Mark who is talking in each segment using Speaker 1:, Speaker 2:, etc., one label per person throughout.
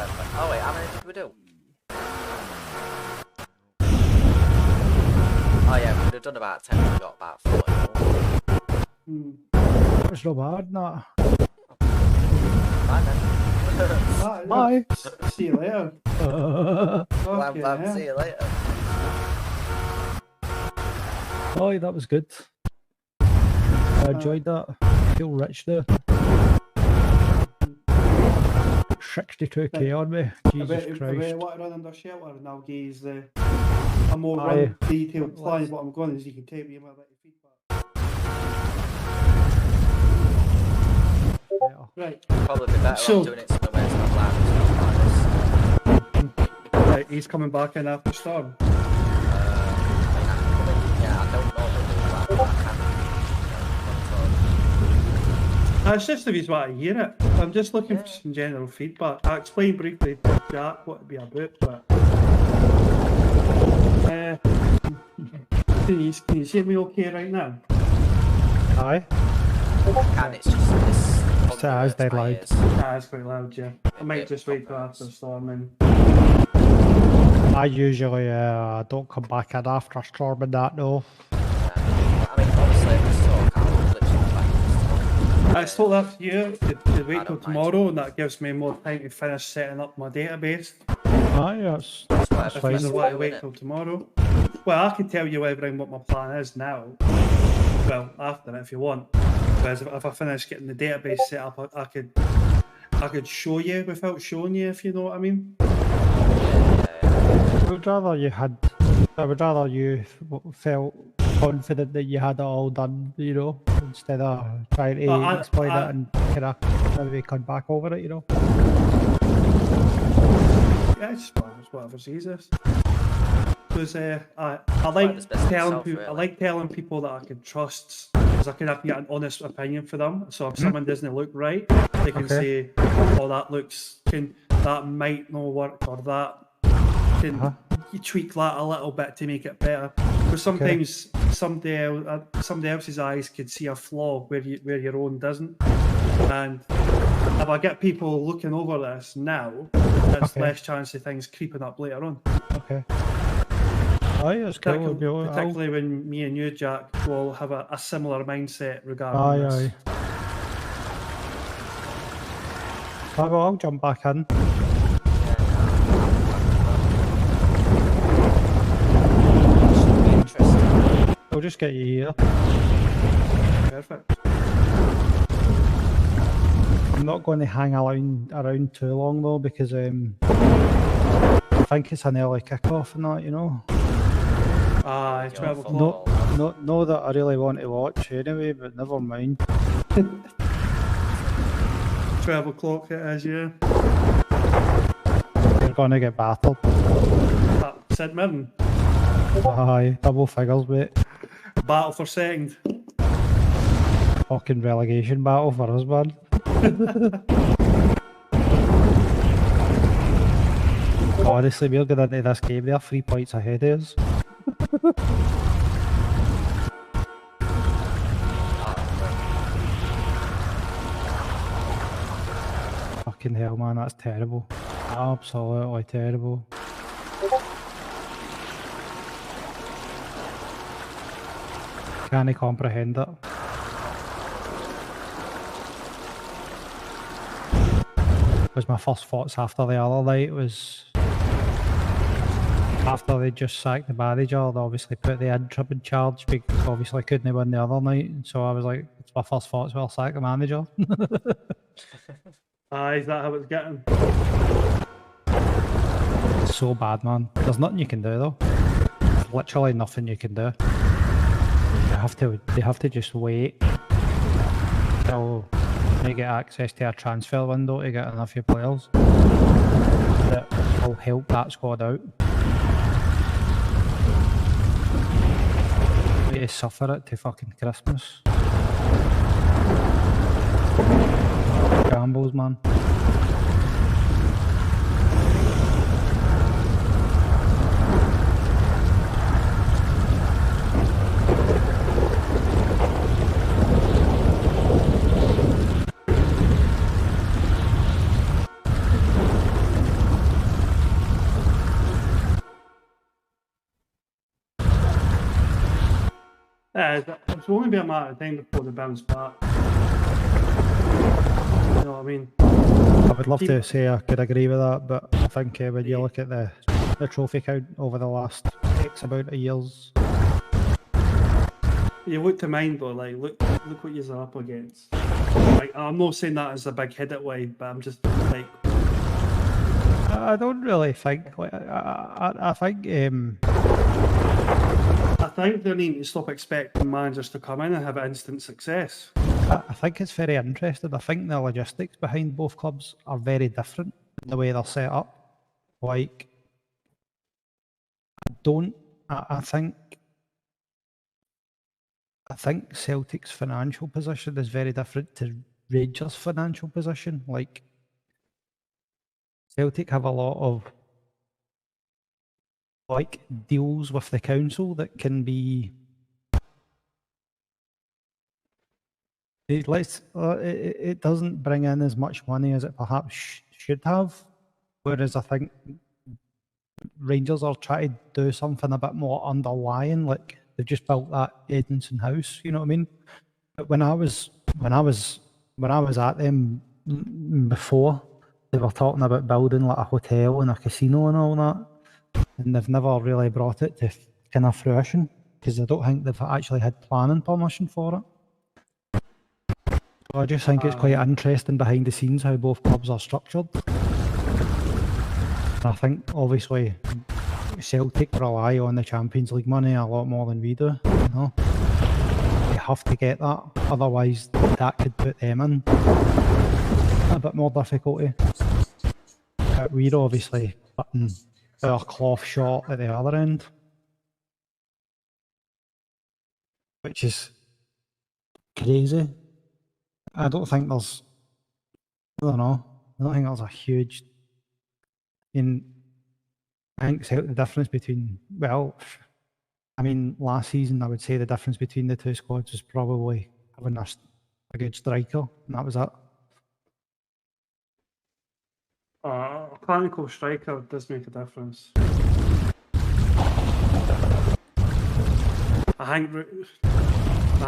Speaker 1: perfect. Oh wait, how many did we do? Oh yeah, we would have done about 10 if we got about 40.
Speaker 2: It's not bad, nah.
Speaker 1: Bye then.
Speaker 2: Bye.
Speaker 3: See you later.
Speaker 1: Blam blam, see you later.
Speaker 2: Oh, that was good. I enjoyed that. I feel rich there. 62k on me. Jesus Christ.
Speaker 3: I want to run under shelter and I'll give you a more detailed plan. What I'm going is you can take me a bit of feedback. Right.
Speaker 1: Probably be better off doing it somewhere where it's not loud and stuff like this.
Speaker 3: Right, he's coming back in after storm.
Speaker 1: I don't know what I
Speaker 3: It's just if he's want to hear it. I'm just looking for some general feedback. I explained briefly to Jack what it'd be about, but can you hear me okay right now?
Speaker 2: Aye.
Speaker 1: can. It's just this.
Speaker 2: It's dead loud.
Speaker 3: It's quite loud, yeah. I might just wait till after storming.
Speaker 2: I usually don't come back in after a storm and that, no.
Speaker 1: I mean, obviously, it's so calm, literally back.
Speaker 3: I told that to you to wait till tomorrow, and that gives me more time to finish setting up my database.
Speaker 2: Aye, that's
Speaker 3: If
Speaker 2: fine.
Speaker 3: you want to wait till tomorrow. Well, I can tell you everything what my plan is now. Well, after it if you want. Whereas if I finish getting the database set up, I could show you without showing you, if you know what I mean.
Speaker 2: I would rather you felt confident that you had it all done, you know, instead of trying to explain it and kind of maybe come back over it, you know.
Speaker 3: Yeah, it's whatever's easiest. Because I like telling people that I can trust, because I can get an honest opinion for them. So if someone doesn't look right, they can say, "Oh, that might not work," or that can you tweak that a little bit to make it better. Because sometimes somebody else's eyes could see a flaw where your own doesn't. And if I get people looking over this now, there's less chance of things creeping up later on.
Speaker 2: Okay. Aye, that's cool.
Speaker 3: Particularly when me and you, Jack, will have a similar mindset regarding this.
Speaker 2: I'll jump back in. I'll just get you here.
Speaker 3: Perfect.
Speaker 2: I'm not going to hang around too long though, because I think it's an early kick-off and that, you know.
Speaker 3: 12 o'clock.
Speaker 2: No, that I really want to watch anyway, but never mind.
Speaker 3: 12 o'clock it is, yeah.
Speaker 2: You're going to get battled.
Speaker 3: St Mirren.
Speaker 2: Aye, double figures, mate.
Speaker 3: Battle for second.
Speaker 2: Fucking relegation battle for us, man. Honestly, we're going into this game, they're 3 points ahead of us. Fucking hell, man, that's terrible. Absolutely terrible. Can't comprehend it. Was my first thoughts after the other night was after they just sacked the manager, they obviously put the interim in charge because obviously couldn't win the other night. So I was like, my first thoughts were sack the manager.
Speaker 3: Is that how it's getting?
Speaker 2: It's so bad, man. There's nothing you can do though. There's literally nothing you can do. They have to just wait till they get access to a transfer window to get enough of players that will help that squad out. To suffer it to fucking Christmas. Gambles, man.
Speaker 3: It's only be a matter of time before they bounce back. You know what I mean?
Speaker 2: I would love to say I could agree with that, but I think when you look at the trophy count over the last X amount of years.
Speaker 3: You look to mine though, like look what you're up against. Like, I'm not saying that as a big hit way, but I'm just like,
Speaker 2: I don't really think. Like, I think.
Speaker 3: I think they need to stop expecting managers to come in and have instant success.
Speaker 2: I think it's very interesting. I think the logistics behind both clubs are very different in the way they're set up. Like, I think Celtic's financial position is very different to Rangers' financial position. Like, Celtic have a lot of like deals with the council that can be. It doesn't bring in as much money as it perhaps should have, whereas I think Rangers are trying to do something a bit more underlying, like they've just built that Edmondson house. You know what I mean? But when I was at them before, they were talking about building like a hotel and a casino and all that, and they've never really brought it to kind of fruition because I don't think they've actually had planning permission for it. So I just think it's quite interesting behind the scenes how both clubs are structured. I think obviously Celtic rely on the Champions League money a lot more than we do. You know, they have to get that, otherwise that could put them in a bit more difficulty. But we're obviously cutting our cloth short at the other end, which is crazy. I don't think there's a huge. I think the difference between, last season I would say the difference between the two squads was probably having a good striker, and that was it.
Speaker 3: A clinical striker does make a difference. I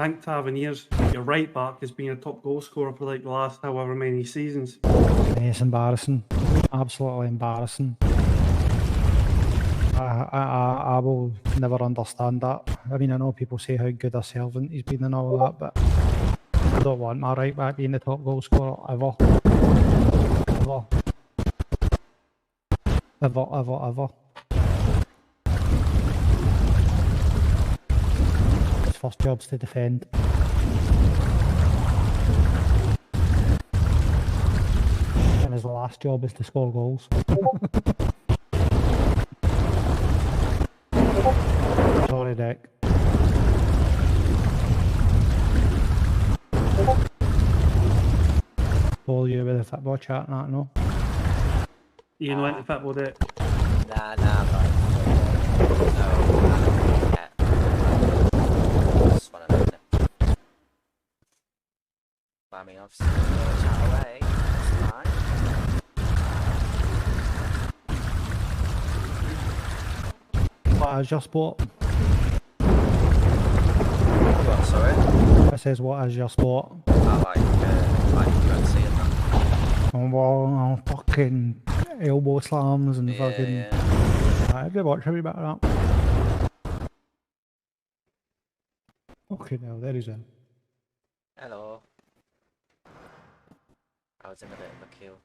Speaker 3: think Taverniers, your right back, has been a top goal scorer for like the last however many seasons.
Speaker 2: It's embarrassing, absolutely embarrassing. I will never understand that. I mean, I know people say how good a servant he's been and all that, but I don't want my right back being the top goal scorer ever. Ever. His first job's to defend. And his last job is to score goals. Sorry, Dec. Bore you with the football chat, not no.
Speaker 3: You know into football, Dec?
Speaker 1: Nah, but no, yeah. Just want to know it. I mean, I've seen the chat away. That's fine.
Speaker 2: What is your sport?
Speaker 1: What, sorry?
Speaker 2: It says, what is your sport?
Speaker 1: I like UFC and that.
Speaker 2: Oh, well, fucking elbow slams and fucking...
Speaker 1: Yeah.
Speaker 2: I did watch a wee bit of that. Okay, now, there he's in.
Speaker 1: Hello. I was in a bit of a queue.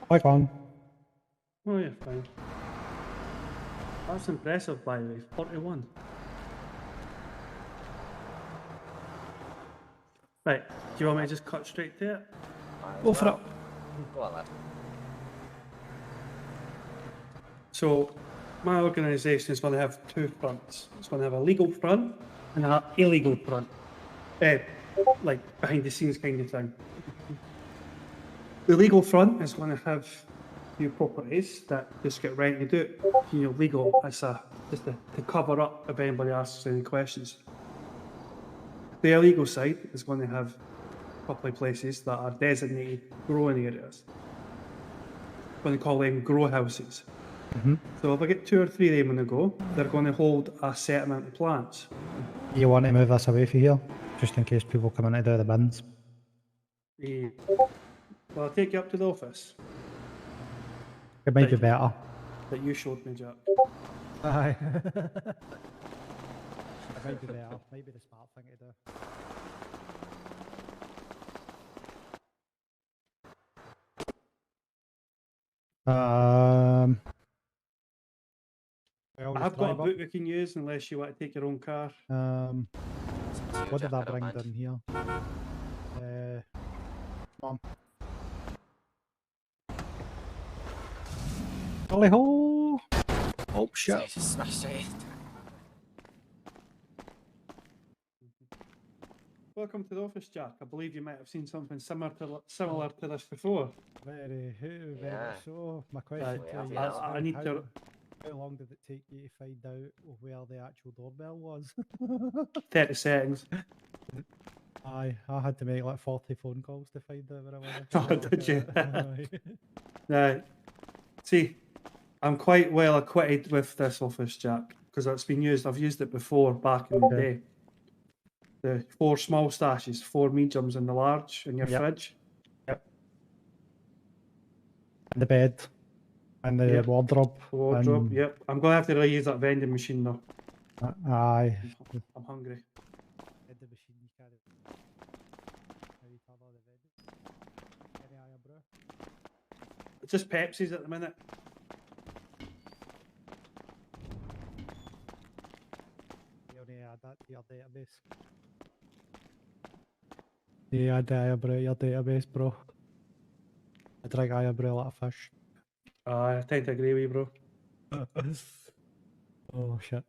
Speaker 2: Hi, Con.
Speaker 3: Oh, you're fine. That's impressive, by the way. 41. Right, do you want me to just cut straight to it?
Speaker 2: Go for it.
Speaker 1: Go on, lad.
Speaker 3: So, my organisation is going to have two fronts. It's going to have a legal front and an illegal front. Like, behind the scenes kind of thing. The legal front is going to have few properties that just get rented out. You know, legal, it's just to cover up if anybody asks any questions. The illegal side is going to have a couple of places that are designated growing areas. We're going to call them grow houses. So if I get 2 or 3 of them on the go, they're going to hold a set amount of plants.
Speaker 2: You want to move this away from here, just in case people come in to do the bins.
Speaker 3: Yeah. Well, I'll take you up to the office
Speaker 2: It might be better.
Speaker 3: that you showed me, Jack.
Speaker 2: Aye. It might be better. Might be the smart thing to do. Well,
Speaker 3: I've got a boot we can use unless you want to take your own car.
Speaker 2: What did I bring down here? Come on. Ollie ho! Oh shit!
Speaker 1: So you just smashed it.
Speaker 3: Welcome to the office, Jack. I believe you might have seen something similar to this before.
Speaker 2: Very
Speaker 1: Yeah.
Speaker 2: so. My question to you is,
Speaker 3: I need to.
Speaker 2: how long did it take you to find out where the actual doorbell was?
Speaker 3: 30 seconds.
Speaker 2: I had to make like 40 phone calls to find out where I was.
Speaker 3: Oh, did you?
Speaker 2: Aye.
Speaker 3: Right. See, I'm quite well acquitted with this office, Jack, because it's been used. I've used it before back in the day. The 4 small stashes, 4 mediums, and the large in your fridge.
Speaker 2: Yep. And the bed. And the wardrobe.
Speaker 3: Wardrobe, yep. I'm going to have to reuse that vending machine though.
Speaker 2: Aye.
Speaker 3: I'm hungry. It's just Pepsi's at the minute.
Speaker 2: You only add that to your database. Yeah, your database, bro. I drink brew like a fish.
Speaker 3: I tend to agree with you, bro.
Speaker 2: Oh shit.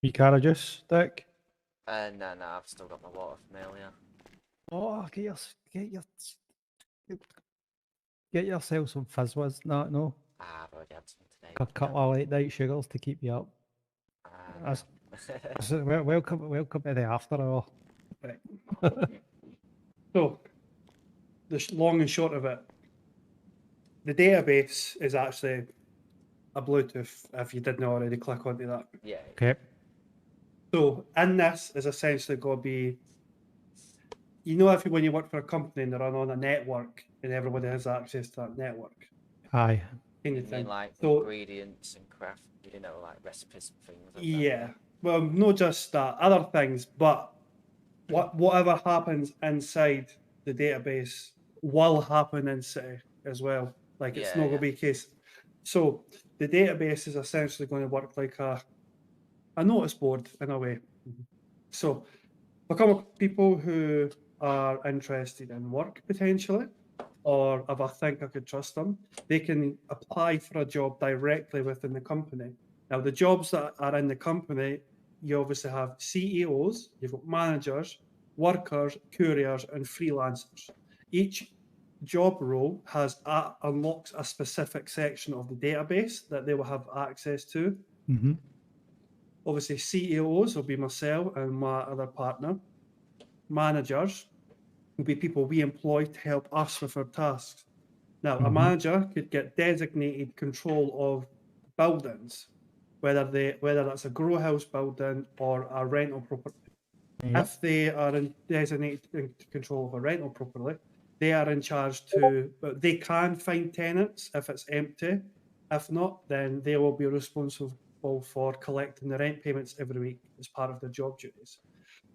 Speaker 2: You carry juice, Dick?
Speaker 1: No, I've still got my water from earlier.
Speaker 2: Oh, get yourself some fizz whiz. No.
Speaker 1: I've already had some today.
Speaker 2: A couple of late night sugars to keep you up. Welcome to the after hour.
Speaker 3: Right. So, the long and short of it, the database is actually a Bluetooth. If you didn't already, click onto that.
Speaker 1: Yeah.
Speaker 2: Okay.
Speaker 3: So, in this is essentially going to be, if when you work for a company and they run on a network and everybody has access to that network.
Speaker 2: Aye.
Speaker 1: You mean like ingredients and craft, like recipes and things like
Speaker 3: yeah.
Speaker 1: that?
Speaker 3: Well, not just that, other things, but whatever happens inside the database will happen inside as well. Like it's not going to be a case. So the database is essentially going to work like a notice board in a way. So if I come up with people who are interested in work potentially, or if I think I could trust them, they can apply for a job directly within the company. Now, the jobs that are in the company, you obviously have CEOs, you've got managers, workers, couriers, and freelancers. Each job role unlocks a specific section of the database that they will have access to.
Speaker 2: Mm-hmm.
Speaker 3: Obviously, CEOs will be myself and my other partner. Managers will be people we employ to help us with our tasks. Now, a manager could get designated control of buildings, whether that's a grow house building or a rental property. Yep. If they are designated in control of a rental property, they are in charge they can find tenants if it's empty. If not, then they will be responsible for collecting the rent payments every week as part of their job duties.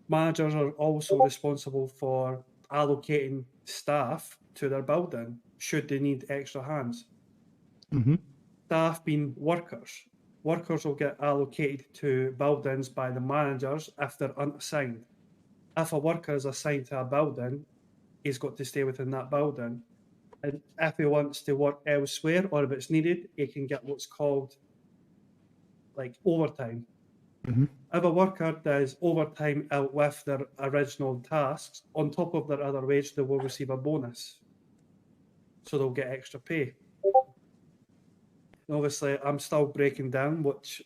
Speaker 3: Managers are also responsible for allocating staff to their building should they need extra hands.
Speaker 2: Mm-hmm.
Speaker 3: Staff being workers. Workers will get allocated to buildings by the managers if they're unassigned. If a worker is assigned to a building, he's got to stay within that building. And if he wants to work elsewhere or if it's needed, he can get what's called like overtime.
Speaker 2: Mm-hmm.
Speaker 3: If a worker does overtime out with their original tasks, on top of their other wage, they will receive a bonus. So they'll get extra pay. And obviously, I'm still breaking down which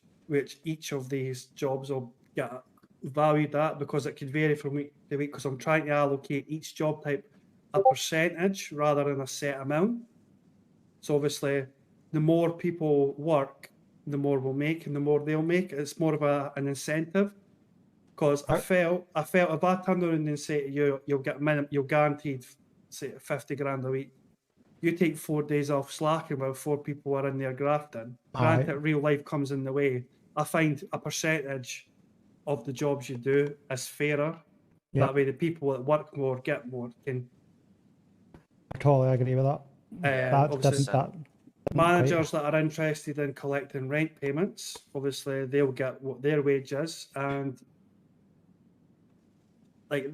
Speaker 3: each of these jobs will get valued at because it could vary from week to week because I'm trying to allocate each job type a percentage rather than a set amount. So obviously, the more people work, the more we'll make, and the more they'll make. It's more of an incentive. Because I felt if I turned around and say to you, you're guaranteed, say, 50 grand a week. You take 4 days off slacking while 4 people are in there grafting. Granted, real life comes in the way. I find a percentage of the jobs you do is fairer. Yep. That way, the people that work more get more.
Speaker 2: I totally agree with that.
Speaker 3: Managers that are interested in collecting rent payments, obviously, they'll get what their wage is, and like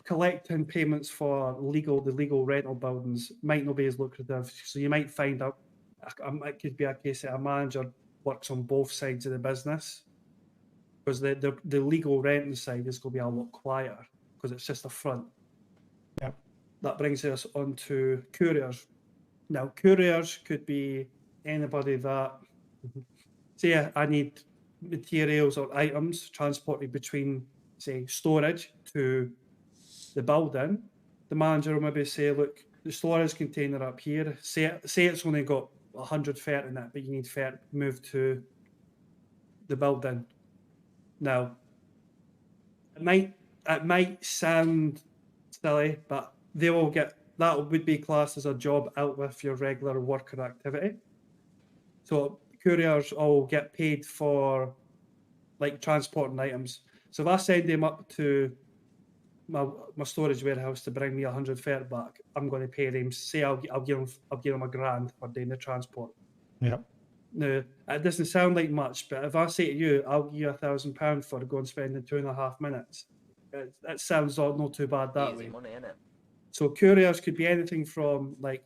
Speaker 3: collecting payments for the legal rental buildings might not be as lucrative. So you might find out it could be a case that a manager works on both sides of the business, because the legal renting side is going to be a lot quieter because it's just a front.
Speaker 2: Yep. That
Speaker 3: brings us on to couriers. Now, couriers could be anybody that, say, I need materials or items transported between, say, storage to the building. The manager will maybe say, look, the storage container up here, say it's only got 130 in it, but you need 30 moved to the building. Now, it might sound silly, but they will get, that would be classed as a job out with your regular work or activity. So couriers all get paid for like transporting items. So if I send them up to my storage warehouse to bring me 130 back, I'm going to pay them. Say I'll give them $1,000 for doing the transport.
Speaker 2: Yeah.
Speaker 3: Now it doesn't sound like much, but if I say to you, I'll give you £1,000 for go and spend in 2.5 minutes, it sounds not too bad that
Speaker 1: Easy
Speaker 3: way.
Speaker 1: Money, innit?
Speaker 3: So couriers could be anything from like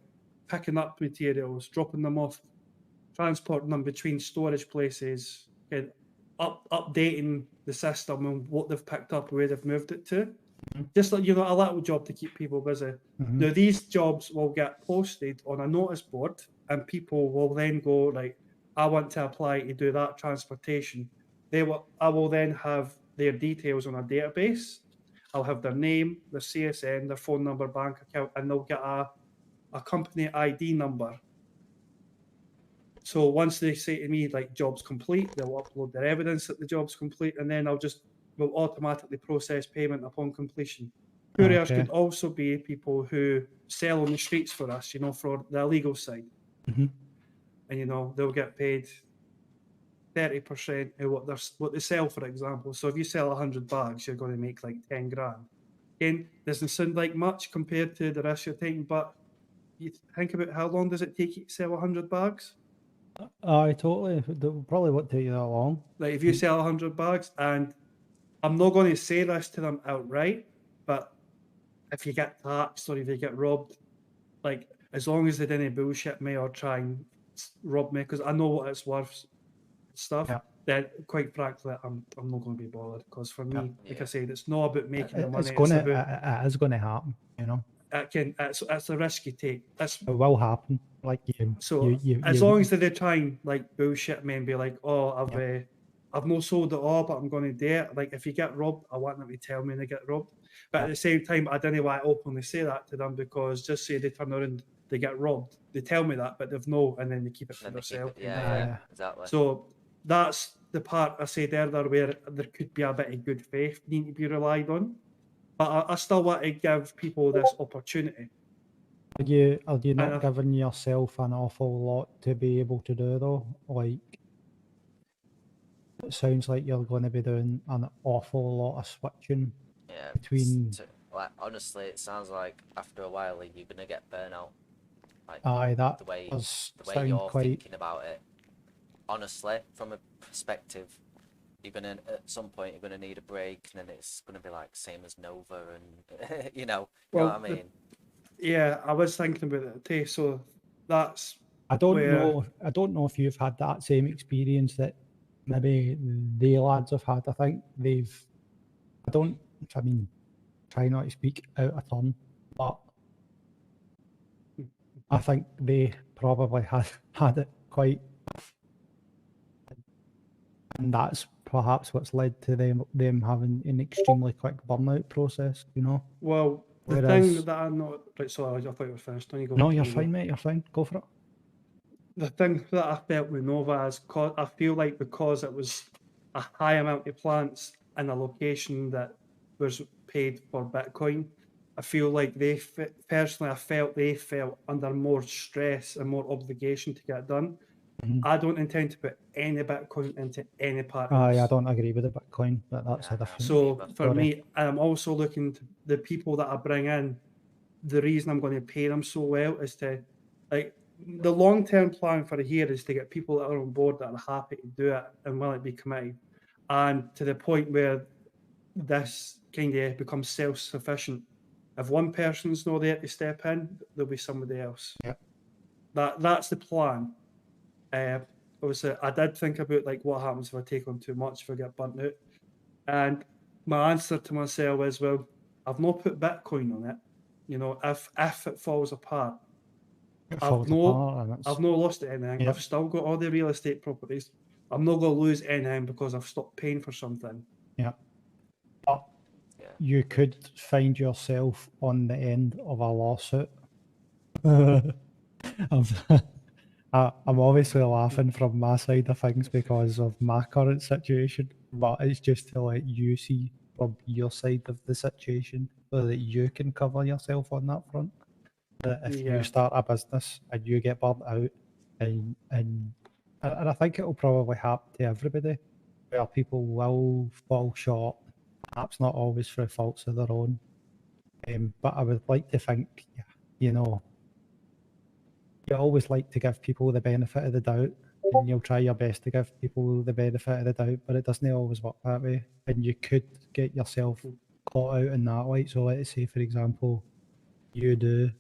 Speaker 3: picking up materials, dropping them off, transporting them between storage places, and updating the system and what they've picked up, where they've moved it to. Mm-hmm. Just like, a little job to keep people busy. Mm-hmm. Now, these jobs will get posted on a notice board, and people will then go, like, I want to apply to do that transportation. I will then have their details on a database. I'll have their name, their CSN, their phone number, bank account, and they'll get a company ID number. So once they say to me, like, job's complete, they'll upload their evidence that the job's complete, and then we'll automatically process payment upon completion. Couriers could also be people who sell on the streets for us, for the illegal side.
Speaker 2: Mm-hmm.
Speaker 3: And, they'll get paid 30% of what they sell, for example. So if you sell 100 bags, you're going to make like 10 grand. Again, doesn't sound like much compared to the rest of your time, but you think about how long does it take you to sell 100 bags?
Speaker 2: Totally. It probably won't take you that long.
Speaker 3: Like if you sell 100 bags, and I'm not going to say this to them outright, but if you get taxed or if you get robbed, like as long as they didn't bullshit me or try and rob me, because I know what it's worth, stuff, then quite frankly, I'm not going to be bothered, because for me, like I said, it's not about making the money.
Speaker 2: It is going to happen,
Speaker 3: It's a risk you take.
Speaker 2: It will happen. Like
Speaker 3: as long as they try and like bullshit me and be like, oh, I've not sold it all, but I'm going to do it. Like if you get robbed, I want them to tell me they get robbed. But at the same time, I didn't want to openly say that to them, because just say they turn around, they get robbed, they tell me that, but they've no, and then they keep it for themselves.
Speaker 1: Yeah, exactly.
Speaker 3: So that's the part I said earlier where there could be a bit of good faith needing to be relied on. But I still want to give people this opportunity.
Speaker 2: Are you not giving yourself an awful lot to be able to do, though? Like, it sounds like you're going to be doing an awful lot of switching between.
Speaker 1: Like, honestly, it sounds like after a while you're going to get burnout. Like,
Speaker 2: the
Speaker 1: way you're thinking about it. Honestly, from a perspective, at some point you're gonna need a break, and then it's gonna be like same as Nova, and you know what I mean.
Speaker 3: I was thinking about it too. So that's
Speaker 2: I don't know if you've had that same experience that maybe the lads have had. I think try not to speak out of turn, but I think they probably had it quite. And that's perhaps what's led to them having an extremely quick burnout process,
Speaker 3: Well, the thing that I'm not... Right, sorry, I thought you were finished.
Speaker 2: No, you're fine, mate. You're fine. Go for it.
Speaker 3: the thing that I felt with Nova is I feel like because it was a high amount of plants in a location that was paid for Bitcoin, I feel like personally, I felt they felt under more stress and more obligation to get it done. I don't intend to put any Bitcoin into any part of this.
Speaker 2: I don't agree with the Bitcoin, but that's a different
Speaker 3: So for
Speaker 2: story.
Speaker 3: me, I'm also looking to the people that I bring in. The reason I'm going to pay them so well is to, like, the long-term plan for here is to get people that are on board that are happy to do it and willing to be committed, and to the point where this kind of becomes self-sufficient. If one person's not there to step in, there'll be somebody else.
Speaker 2: Yeah.
Speaker 3: That's the plan. Obviously, I did think about like what happens if I take on too much, if I get burnt out. And my answer to myself is, well, I've not put Bitcoin on it. You know, if it falls apart, I've not lost anything. Yep. I've still got all the real estate properties. I'm not going to lose anything because I've stopped paying for something.
Speaker 2: Yeah. But you could find yourself on the end of a lawsuit. I'm obviously laughing from my side of things because of my current situation, but it's just to let you see from your side of the situation so that you can cover yourself on that front. That if you start a business and you get burnt out, and I think it will probably happen to everybody, where people will fall short, perhaps not always through faults of their own. But I would like to think, you know, you always like to give people the benefit of the doubt, and you'll try your best to give people the benefit of the doubt, but it doesn't always work that way. And you could get yourself caught out in that light. So let's say, for example, you do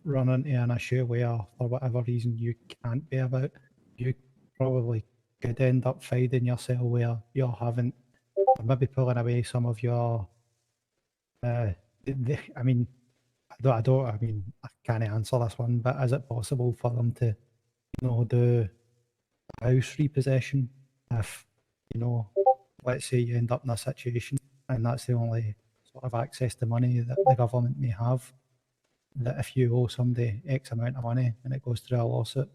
Speaker 2: run into an issue where, for whatever reason, you can't be about, you probably could end up finding yourself where you're having, or maybe pulling away some of your, I mean, I can't answer this one, but is it possible for them to, do house repossession if, let's say you end up in a situation and that's the only sort of access to money that the government may have, that if you owe somebody X amount of money and it goes through a lawsuit,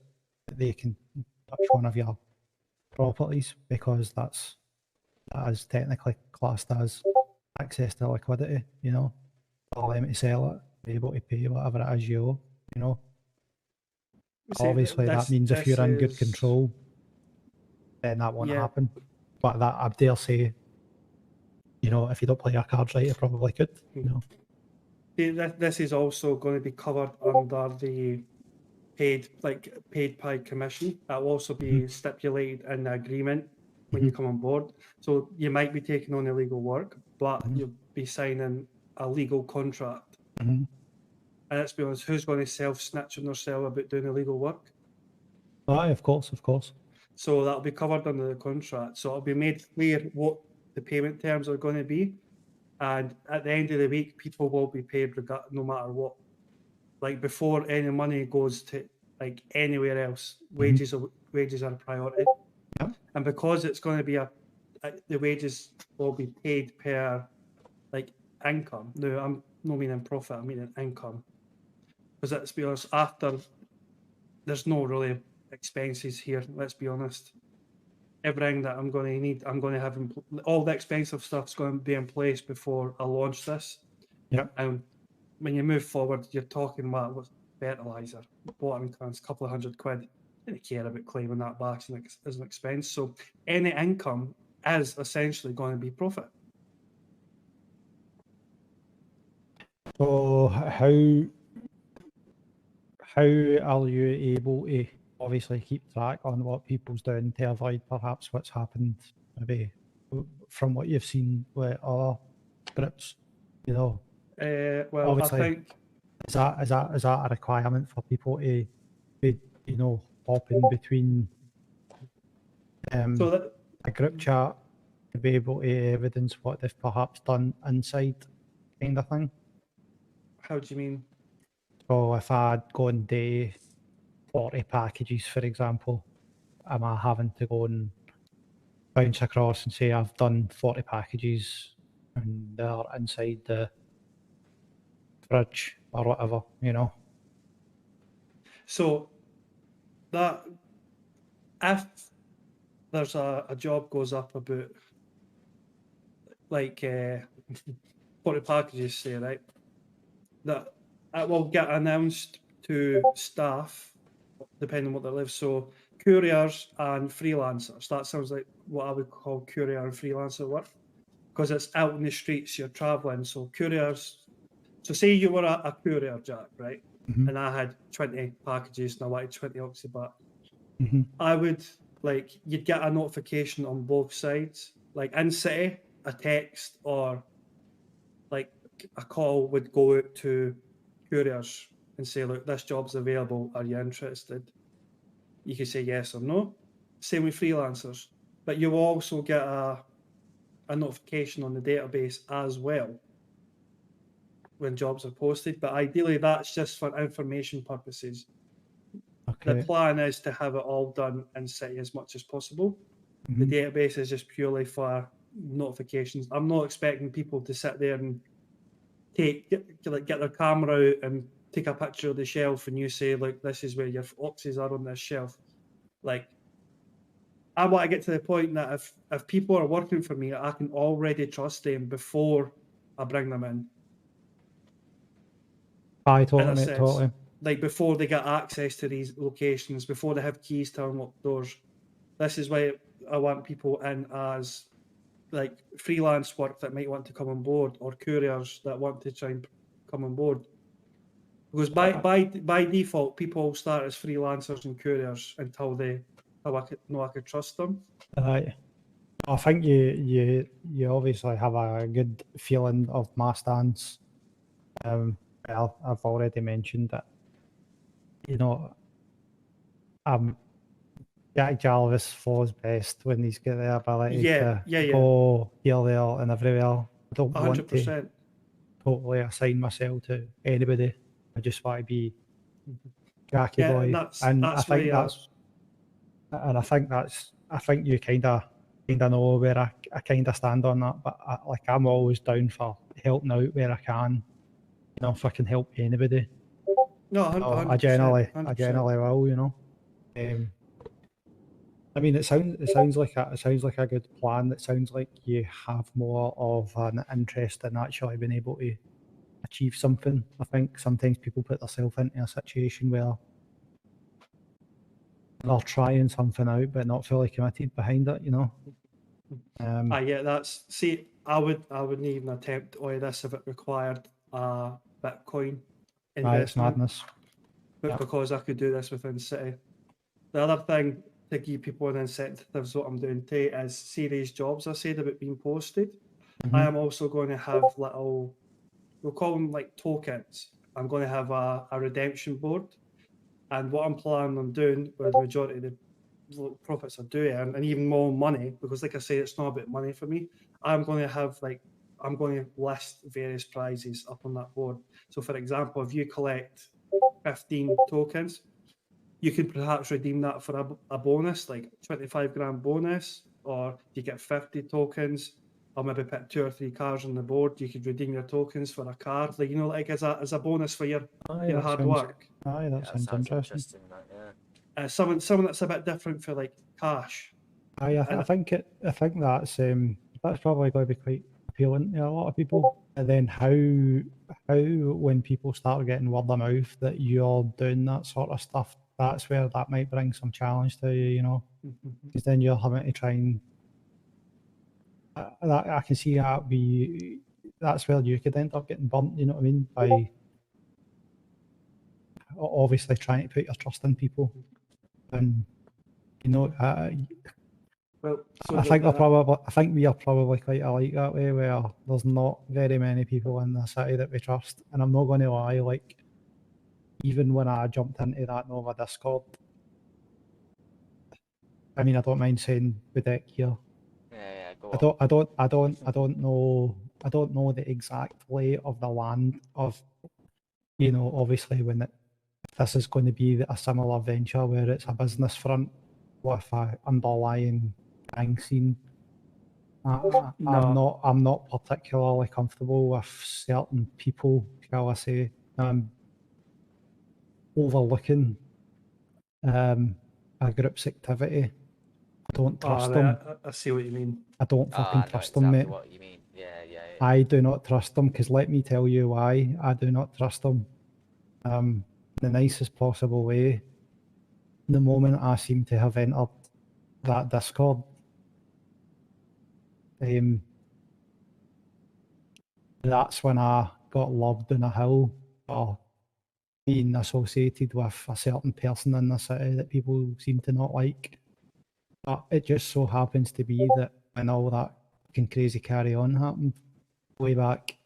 Speaker 2: that they can touch one of your properties because that is technically classed as access to liquidity, allow them to sell it, be able to pay whatever it is you owe, Obviously, that means if you're in good control, then that won't happen. But that, I dare say, if you don't play your cards right, you probably could.
Speaker 3: This is also going to be covered under the paid by commission. That will also be stipulated in the agreement when you come on board. So you might be taking on illegal work, but you'll be signing a legal contract. And let's be honest, who's going to self-snitch on themselves about doing illegal work?
Speaker 2: Aye, of course.
Speaker 3: So that'll be covered under the contract. So it'll be made clear what the payment terms are going to be. And at the end of the week, people will be paid no matter what. Like, before any money goes to like anywhere else, wages are a priority.
Speaker 2: Yeah.
Speaker 3: And because it's going to be the wages will be paid per like income. No, I'm not meaning profit, I mean income. Because let's be honest, after there's no really expenses here, let's be honest. Everything that I'm going to need, I'm going to have all the expensive stuff's going to be in place before I launch this.
Speaker 2: Yeah.
Speaker 3: And when you move forward, you're talking what's fertilizer, watering cans, a couple of £100. I don't care about claiming that back as an expense. So any income is essentially going to be profit.
Speaker 2: So how are you able to obviously keep track on what people's doing to avoid perhaps what's happened maybe from what you've seen with other groups?
Speaker 3: Well, obviously, I think
Speaker 2: is that a requirement for people to be, hop in between a group chat to be able to evidence what they've perhaps done inside, kind of thing?
Speaker 3: How do you mean?
Speaker 2: So if I'd go and do 40 packages, for example, am I having to go and bounce across and say I've done 40 packages and they're inside the fridge or whatever,
Speaker 3: So that if there's a job goes up about like 40 packages, say, right, that it will get announced to staff depending on what they live. So couriers and freelancers, that sounds like what I would call courier and freelancer work, because it's out in the streets, you're traveling. So couriers, so say you were a courier, Jack, right?
Speaker 2: Mhm.
Speaker 3: And I had 20 packages and I wanted 20 oxybat.
Speaker 2: Mhm.
Speaker 3: I would, like, you'd get a notification on both sides, like in city, a text or like a call would go out to couriers and say, look, this job's available, are you interested? You could say yes or no. Same with freelancers, but you will also get a notification on the database as well when jobs are posted. But ideally, that's just for information purposes. The
Speaker 2: Okay.
Speaker 3: plan is to have it all done in City as much as possible. The
Speaker 2: Mhm.
Speaker 3: database is just purely for notifications. I'm not expecting people to sit there and get their camera out and take a picture of the shelf and you say, like, this is where your oxys are on this shelf. Like, I want to get to the point that if people are working for me, I can already trust them before I bring them in.
Speaker 2: Aye,
Speaker 3: In
Speaker 2: totally,
Speaker 3: a
Speaker 2: mate,
Speaker 3: sense,
Speaker 2: totally.
Speaker 3: like before they get access to these locations, before they have keys to unlock doors. This is why I want people in as like freelance work that might want to come on board, or couriers that want to try and come on board. Because by default, people start as freelancers and couriers until I could trust them.
Speaker 2: Aye. I think you obviously have a good feeling of my stance. Well, I've already mentioned that, you know, Jack Jarvis flows best when he's got the ability to
Speaker 3: Yeah.
Speaker 2: go here, there, and everywhere. I don't want to
Speaker 3: 100%.
Speaker 2: totally assign myself to anybody. I just want to be Jackie
Speaker 3: Yeah, and
Speaker 2: boy, and I
Speaker 3: that's
Speaker 2: think
Speaker 3: why.
Speaker 2: I think you kind of know where I kind of stand on that. But I'm always down for helping out where I can. You know, if I can help anybody,
Speaker 3: No,
Speaker 2: I
Speaker 3: 100%,
Speaker 2: I
Speaker 3: 100%.
Speaker 2: generally will. You know, I mean, it sounds like a good plan. It sounds like you have more of an interest in actually being able to achieve something. I think sometimes people put themselves into a situation where they're trying something out but not fully committed behind it. You know.
Speaker 3: Yeah, I wouldn't even attempt all of this if it required a Bitcoin
Speaker 2: Right, it's
Speaker 3: investment,
Speaker 2: madness.
Speaker 3: but
Speaker 2: Yeah.
Speaker 3: because I could do this within City. The other thing to give people an incentive, what I'm doing today, is see these jobs I said about being posted. I am also going to have little, we'll call them like tokens. I'm going to have a redemption board. And what I'm planning on doing, where the majority of the profits I do earn, and even more money, because like I say, it's not about money for me. I'm going to list various prizes up on that board. So for example, if you collect 15 tokens, you could perhaps redeem that for a bonus, like 25 grand bonus, or you get 50 tokens, or maybe put 2 or 3 cars on the board. You could redeem your tokens for a car, like, you know, like as a bonus for your hard work.
Speaker 2: Aye, that sounds interesting.
Speaker 1: Yeah.
Speaker 3: Someone that's a bit different for like cash.
Speaker 2: I think that's probably going to be quite appealing to a lot of people. And then how when people start getting word of mouth that you're doing that sort of stuff, that's where that might bring some challenge to you, you know, because then you're having to try and I can see that's where you could end up getting burnt. You know what I mean? By obviously trying to put your trust in people, and you know,
Speaker 3: Well, so
Speaker 2: I think we are probably quite alike that way, where there's not very many people in the city that we trust. And I'm not going to lie, like even when I jumped into that Nova Discord, I mean, I don't mind saying the deck here.
Speaker 1: Yeah, go on.
Speaker 2: I don't know the exact lay of the land of, you know, obviously if this is going to be a similar venture where it's a business front with an underlying gang scene.
Speaker 3: No.
Speaker 2: I'm not particularly comfortable with certain people, shall I say, overlooking a group's activity, I don't trust
Speaker 3: right,
Speaker 2: them.
Speaker 3: I see what you mean.
Speaker 2: I don't fucking
Speaker 1: I know
Speaker 2: trust them,
Speaker 1: exactly
Speaker 2: mate.
Speaker 1: what you mean. Yeah, yeah, yeah.
Speaker 2: I do not trust them, because let me tell you why I do not trust them. The nicest possible way. The moment I seem to have entered that Discord, that's when I got lobbed in a hill for being associated with a certain person in the city that people seem to not like. But it just so happens to be that when all that fucking crazy carry on happened way back,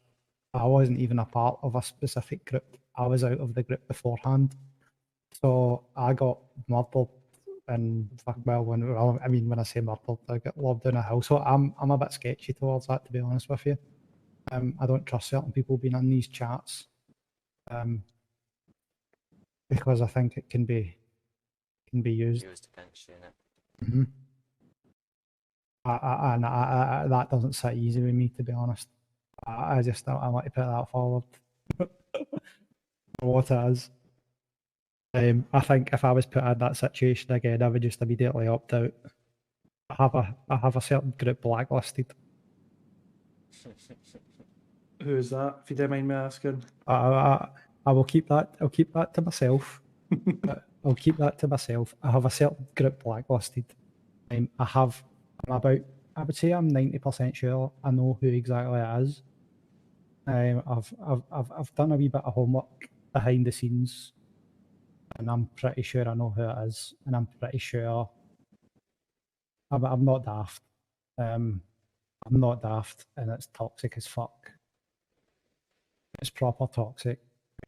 Speaker 2: I wasn't even a part of a specific group. I was out of the group beforehand. So I got murdered and when I say murdered, I got lobbed in a hill. So I'm a bit sketchy towards that, to be honest with you. I don't trust certain people being in these chats. Because I think it can be used.
Speaker 1: Used against you, innit?
Speaker 2: Mm-hmm. That doesn't sit easy with me, to be honest. I just don't. I want to put that forward. For what it is. I think if I was put in that situation again, I would just immediately opt out. I have a certain group blacklisted.
Speaker 3: Who is that, if you don't mind me asking?
Speaker 2: I will keep that. I'll keep that to myself. I'll keep that to myself. I have a certain group blacklisted. I would say I'm 90% sure I know who exactly it is. I've done a wee bit of homework behind the scenes, and I'm pretty sure I know who it is, and I'm pretty sure I'm not daft. I'm not daft, and it's toxic as fuck. It's proper toxic.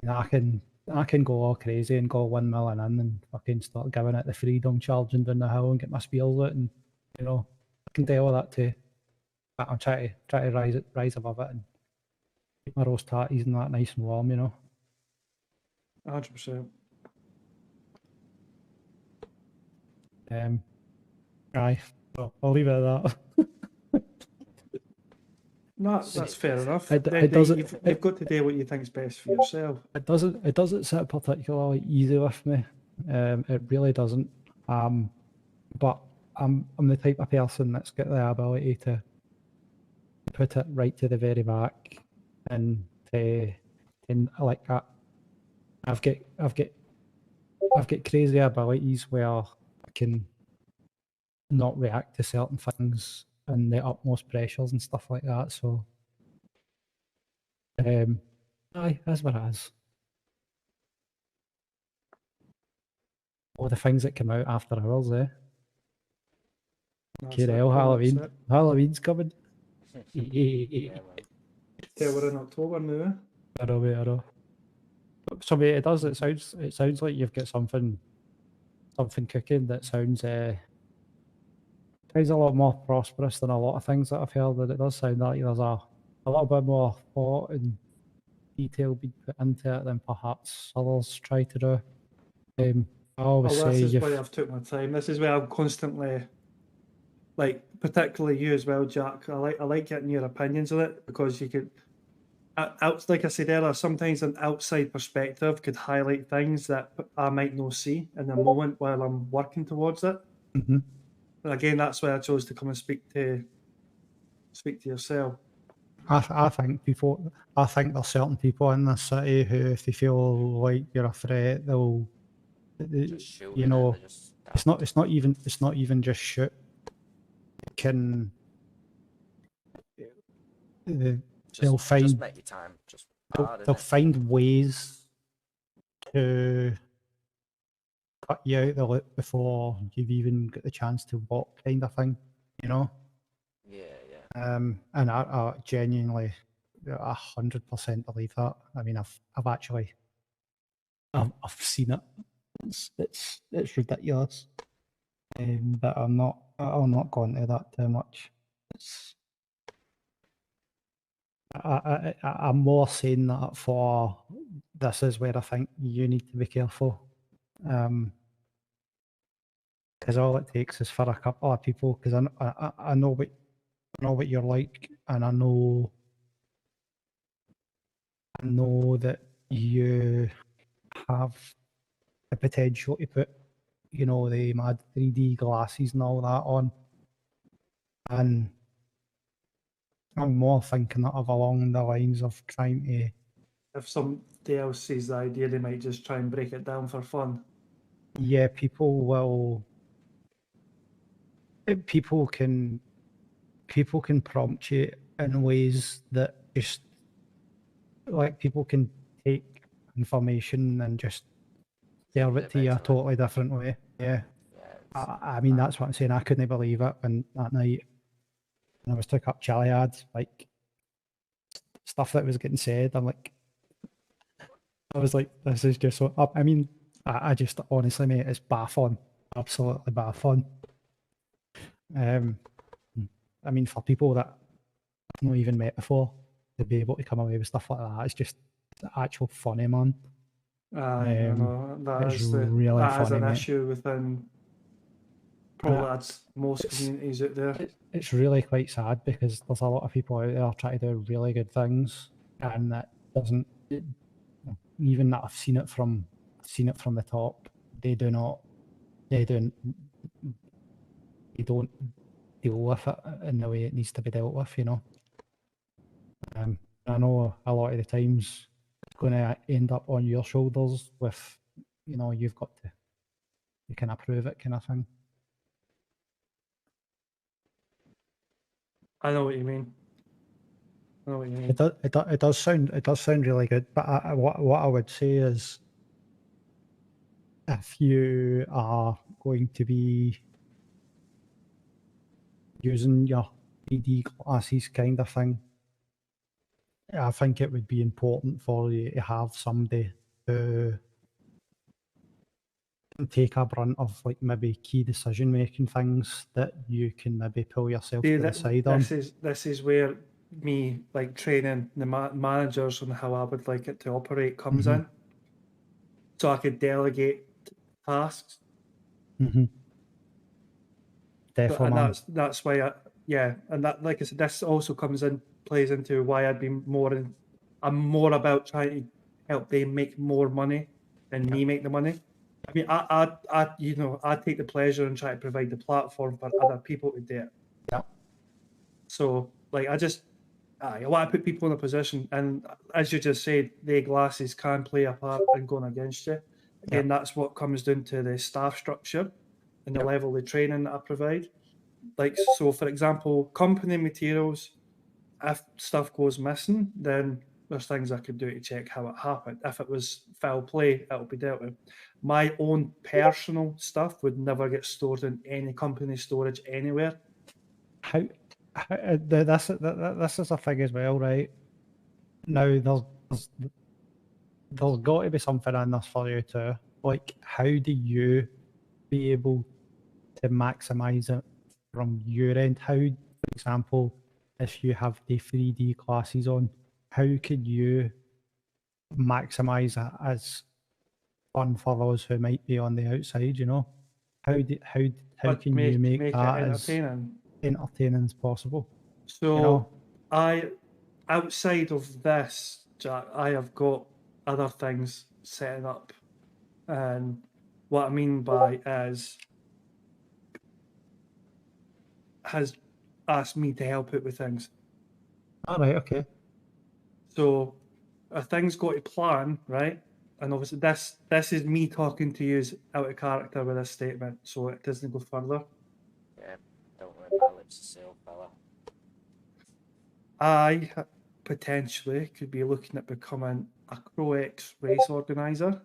Speaker 2: I mean, I can go all crazy and go 1 million in and fucking start giving it the freedom, charging down the hill and get my spears out, and I can do all that too. But I'm trying to rise above it and keep my roast tatties and that nice and warm,
Speaker 3: 100%.
Speaker 2: Aye. So I'll leave it at that.
Speaker 3: No, that's fair enough.
Speaker 2: You've
Speaker 3: got to do what you think is best for yourself.
Speaker 2: It doesn't sit particularly easy with me. It really doesn't. But I'm the type of person that's got the ability to put it right to the very back, and like that. I've got crazy abilities where I can not react to certain things and the utmost pressures and stuff like that. So, aye, that's what it is. All the things that come out after hours, eh? Halloween. Halloween's coming.
Speaker 1: Yeah, man.
Speaker 3: Yeah, we're in October now.
Speaker 2: I know. So mate, it does. It sounds like you've got something cooking that sounds a lot more prosperous than a lot of things that I've heard. And it does sound like there's a little bit more thought and detail being put into it than perhaps others try to do. I always say
Speaker 3: this is why I've took my time. This is why I'm constantly, like, particularly you as well, Jack. I like getting your opinions on it, because you could, like I said earlier, sometimes an outside perspective could highlight things that I might not see in the moment while I'm working towards it.
Speaker 2: Mm-hmm.
Speaker 3: And again, that's why I chose to come and speak to yourself.
Speaker 2: I think there's certain people in this city who, if they feel like you're a threat, they'll
Speaker 1: Just shoot.
Speaker 2: It's not even just shoot. It can. They'll find.
Speaker 1: Just make your time. Just
Speaker 2: they'll find ways to cut you out the loop before you've even got the chance to walk, kind of thing.
Speaker 1: Yeah.
Speaker 2: And I genuinely 100% believe that. I mean, I've actually seen it. It's ridiculous. But I'll not go into that too much. I'm more saying that for this is where I think you need to be careful. Because all it takes is for a couple of people, because I know what you're like, and I know that you have the potential to put you know, they had 3D glasses and all that on. And I'm more thinking of along the lines of trying to...
Speaker 3: If somebody else sees the idea, they might just try and break it down for fun.
Speaker 2: Yeah, people will... People can prompt you in ways that just... Like, people can take information and just serve it to you a totally different way. Yeah. I mean, that's what I'm saying. I couldn't believe it when that night when I was took up Chiliad, like, stuff that was getting said. I was like, this is just so... I mean, I just, honestly, mate, it's baffling. Absolutely baffling. I mean, for people that I've not even met before, to be able to come away with stuff like that, it's just actual funny, man.
Speaker 3: I know that
Speaker 2: it's
Speaker 3: is
Speaker 2: really
Speaker 3: that is
Speaker 2: funny,
Speaker 3: an
Speaker 2: mate.
Speaker 3: issue within probably that's most communities out there.
Speaker 2: It's really quite sad because there's a lot of people out there trying to do really good things, and that doesn't... Even that I've seen it from the top, they don't deal with it in the way it needs to be dealt with, you know. I know a lot of the times it's going to end up on your shoulders with, you know, you can approve it kind of thing.
Speaker 3: I know what you mean.
Speaker 2: It does sound really good, but what I would say is, if you are going to be using your 3D glasses kind of thing, I think it would be important for you to have somebody who can take a brunt of, like, maybe key decision making things that you can maybe pull yourself to the side on.
Speaker 3: This is where me, like, training the managers on how I would like it to operate comes in, so I could delegate tasks.
Speaker 2: Definitely,
Speaker 3: and that's why and that, like I said, this also plays into why I'm more about trying to help them make more money than me make the money. I mean, I take the pleasure and try to provide the platform for other people to do it.
Speaker 2: Yeah.
Speaker 3: So, like, I want to put people in a position, and as you just said, the glasses can play a part in going against you. Again, that's what comes down to the staff structure and the level of training that I provide. Like, so for example, company materials, if stuff goes missing, then there's things I could do to check how it happened. If it was foul play, it'll be dealt with. My own personal stuff would never get stored in any company storage anywhere.
Speaker 2: This is a thing as well, right? Now, there's got to be something in this for you too. Like, how do you be able to maximize it from your end? How, for example, if you have the 3D glasses on, how could you maximize it as fun for those who might be on the outside, you know? How can you make that as entertaining as possible?
Speaker 3: So,
Speaker 2: you know?
Speaker 3: Outside of this, Jack, I have got other things setting up, and what I mean by has asked me to help it with things.
Speaker 2: All right, okay.
Speaker 3: So, things go to plan, right? And obviously, this is me talking to you out of character with this statement, so it doesn't go further.
Speaker 1: Yeah, don't worry, my lips are sealed, fella.
Speaker 3: I potentially could be looking at becoming a Crow-X race organizer.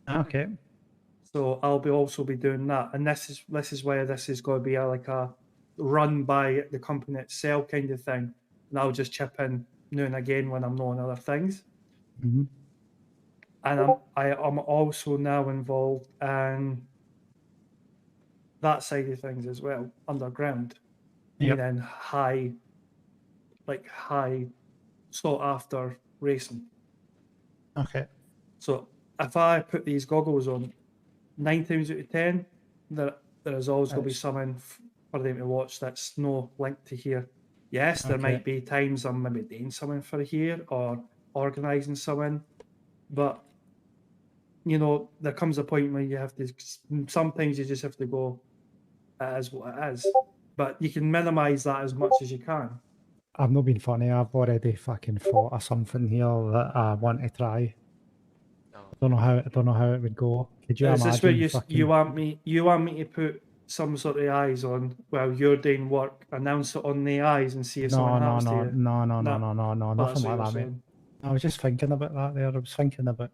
Speaker 2: Okay.
Speaker 3: So I'll also be doing that, and this is where this is going to be like a run by the company itself kind of thing, and I'll just chip in now and again when I'm knowing other things.
Speaker 2: Mm-hmm.
Speaker 3: And I'm also now involved in that side of things as well, underground, meaning high sought after racing.
Speaker 2: Okay.
Speaker 3: So if I put these goggles on, 9 times out of 10, there is always going to be something for them to watch that's no linked to here. Yes, there might be times I'm maybe doing something for here or organising something, but you know, there comes a point where you have to. Sometimes you just have to go. It is what it is, but you can minimise that as much as you can.
Speaker 2: I've not been funny. I've already fucking thought of something here that I want to try.
Speaker 1: Oh.
Speaker 2: I don't know how it would go. Could you
Speaker 3: Is this where
Speaker 2: imagine?
Speaker 3: you want me to put some sort of eyes on while you're doing work, announce it on the eyes, and see if something happens to you?
Speaker 2: No,
Speaker 3: That's
Speaker 2: nothing
Speaker 3: what
Speaker 2: like
Speaker 3: you're
Speaker 2: that, mate.
Speaker 3: saying.
Speaker 2: I was just thinking about that there. I was thinking about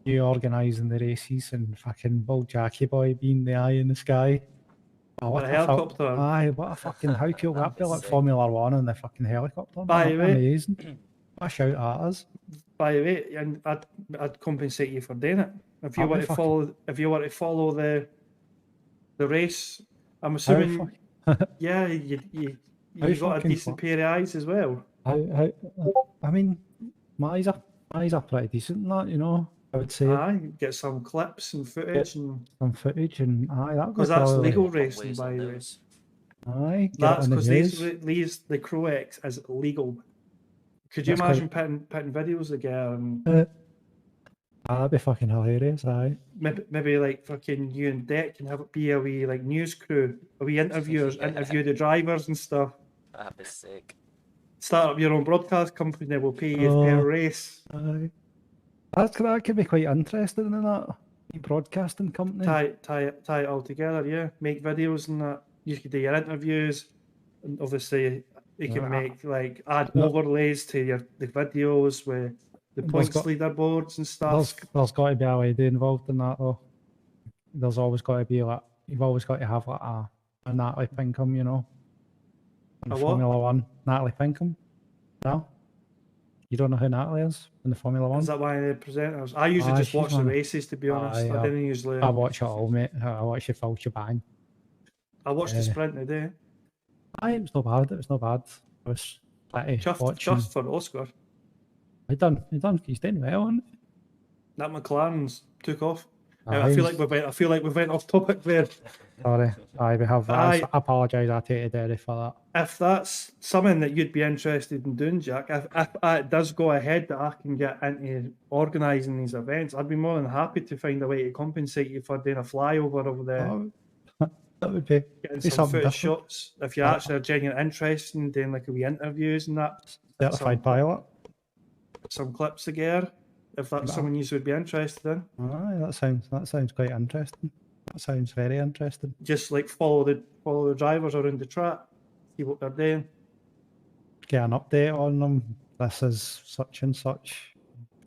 Speaker 2: you organising the races and fucking Bull Jackie boy being the eye in the sky. Oh,
Speaker 3: What a helicopter.
Speaker 2: Aye, what a fucking, how cool would that be? Like
Speaker 1: sick.
Speaker 2: Formula One and the fucking helicopter.
Speaker 3: By the way,
Speaker 2: amazing. What a shout at us.
Speaker 3: By the way, and I'd compensate you for doing it. If you want to follow the race, I'm assuming yeah, you got a decent pair of eyes as well.
Speaker 2: I mean, my eyes are pretty decent in that, you know. I would say.
Speaker 3: Aye, get some clips and footage and
Speaker 2: aye, that
Speaker 3: because that's legal racing, by the way.
Speaker 2: Aye,
Speaker 3: that's because the Crow X is legal. Could you imagine putting videos together?
Speaker 2: That'd be fucking hilarious, aye.
Speaker 3: Maybe like fucking you and Dec can have it be a wee like news crew, a wee interviewers, interview the drivers and stuff.
Speaker 1: That'd be sick.
Speaker 3: Start up your own broadcast company, we'll pay you per race.
Speaker 2: Aye. That could be quite interesting in that. Broadcasting company.
Speaker 3: Tie it all together, yeah. Make videos and that. You could do your interviews, and obviously you can make add overlays to the videos with the points leaderboards and stuff.
Speaker 2: There's got to be a lady involved in that though. There's always got to be you've always got to have a Natalie Pinkham, you know.
Speaker 3: A
Speaker 2: Formula One, Natalie Pinkham. No, you don't know who Natalie is in the Formula One?
Speaker 3: Is that one of the presenters? I usually just watch the races, to be honest. I didn't usually.
Speaker 2: I watch it all, mate. I watch the full shebang.
Speaker 3: I watched the sprint today.
Speaker 2: It was not bad. It was not bad. I was
Speaker 3: chuffed for Oscar.
Speaker 2: He's doing well, isn't he?
Speaker 3: That McLaren's took off. I feel like we went off topic there.
Speaker 2: Sorry, we have. I apologise. I take it Derry for that.
Speaker 3: If that's something that you'd be interested in doing, Jack, if it does go ahead that I can get into organising these events, I'd be more than happy to find a way to compensate you for doing a flyover over there.
Speaker 2: That would be
Speaker 3: getting some footage shots. If you actually are genuine interest in doing like a wee interviews and that.
Speaker 2: Certified pilot.
Speaker 3: Some clips together. If that's something you would be interested in.
Speaker 2: Aye, that sounds quite interesting. That sounds very interesting.
Speaker 3: Just like follow the drivers around the track, see what they're doing.
Speaker 2: Get an update on them. This is such and such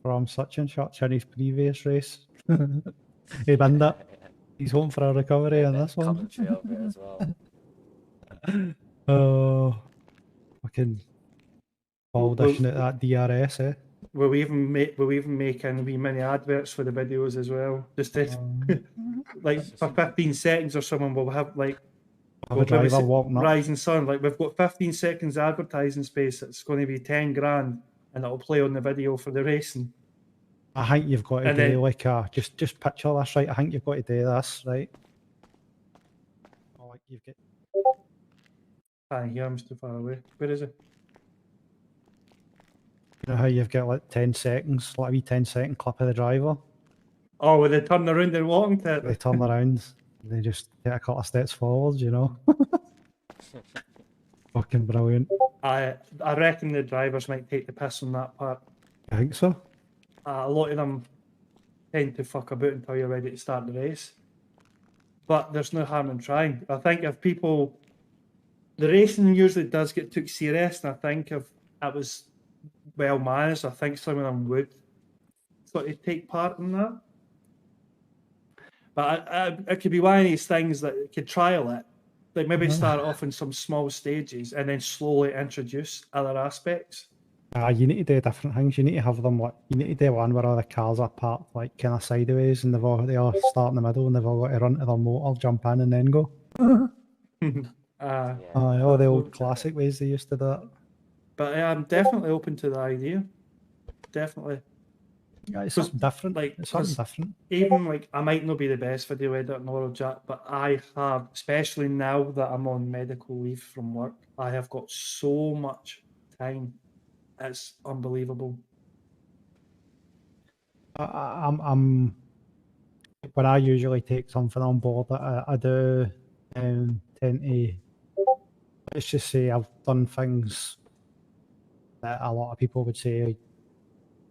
Speaker 2: from such and such in his previous race. He binned it. He's home for a recovery on this one.
Speaker 1: Commentary over it as well.
Speaker 2: Oh, fucking all dishing at that DRS, eh?
Speaker 3: We'll even make wee mini adverts for the videos as well. Just to, like for 15 seconds or something, we'll have like
Speaker 2: a driver walking up.
Speaker 3: Rising Sun. Like we've got 15 seconds advertising space. It's going to be 10 grand, and it'll play on the video for the racing.
Speaker 2: I think you've got to do like a just picture this, right? I think you've got to do this, right? Oh, like you've got.
Speaker 3: I hear him too far away. Where is it?
Speaker 2: You know how you've got like 10 seconds, like a wee 10-second clip of the driver?
Speaker 3: Oh, when they turn around and walking to it.
Speaker 2: They turn around, they just take a couple of steps forward, you know? Fucking brilliant.
Speaker 3: I reckon the drivers might take the piss on that part.
Speaker 2: I think so.
Speaker 3: A lot of them tend to fuck about until you're ready to start the race. But there's no harm in trying. I think if people... The racing usually does get took serious, and I think if it was well managed, I think some of them would sort of take part in that. But it could be one of these things that you could trial it. Like maybe start off in some small stages and then slowly introduce other aspects.
Speaker 2: You need to do different things. You need to have them like you need to do one where all the cars are parked like kind of sideways, and they all start in the middle, and they've all got to run to their motor, jump in, and then go. All the old classic ways they used to do it.
Speaker 3: But I'm definitely open to the idea. Definitely.
Speaker 2: Yeah, it's something different. It's something different.
Speaker 3: Even like I might not be the best video editor in the world, Jack, but I have, especially now that I'm on medical leave from work, I have got so much time. It's unbelievable.
Speaker 2: I'm when I usually take something on board, I do tend to, let's just say I've done things that a lot of people would say,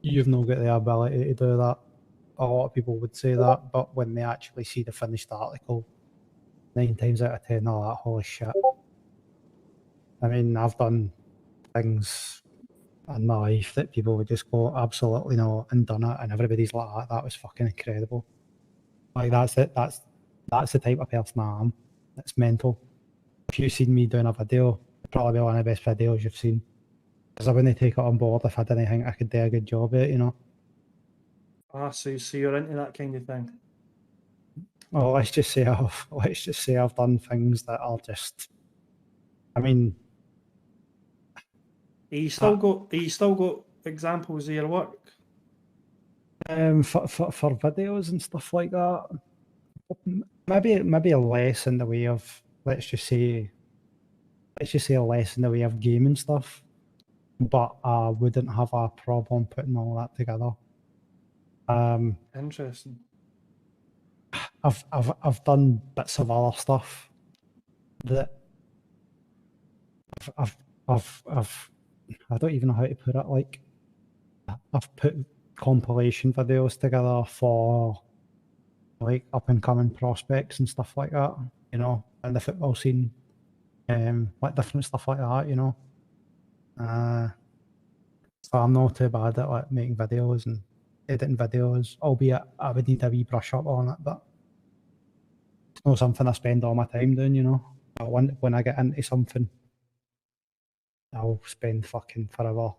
Speaker 2: you've not got the ability to do that. A lot of people would say that, but when they actually see the finished article, 9 times out of 10, oh, that holy shit. I mean, I've done things in my life that people would just go, absolutely no, and done it, and everybody's like, that was fucking incredible. Like, that's it. That's the type of person I am. It's mental. If you've seen me doing a video, it'd probably be one of the best videos you've seen. Because I wouldn't take it on board if I didn't think I could do a good job at it, you know?
Speaker 3: So you're into that kind of thing?
Speaker 2: Well, let's just say I've done things that are just, I mean...
Speaker 3: Are you still got examples of your work?
Speaker 2: For videos and stuff like that, maybe less in the way of, let's just say less in the way of gaming stuff, but I wouldn't have a problem putting all that together.
Speaker 3: Interesting.
Speaker 2: I've done bits of other stuff that I've I don't even know how to put it. Like, I've put compilation videos together for like up and coming prospects and stuff like that, you know, in the football scene, like different stuff like that, you know. So I'm not too bad at like making videos and editing videos, albeit I would need a wee brush up on it, but it's not something I spend all my time doing, you know. But when I get into something, I'll spend fucking forever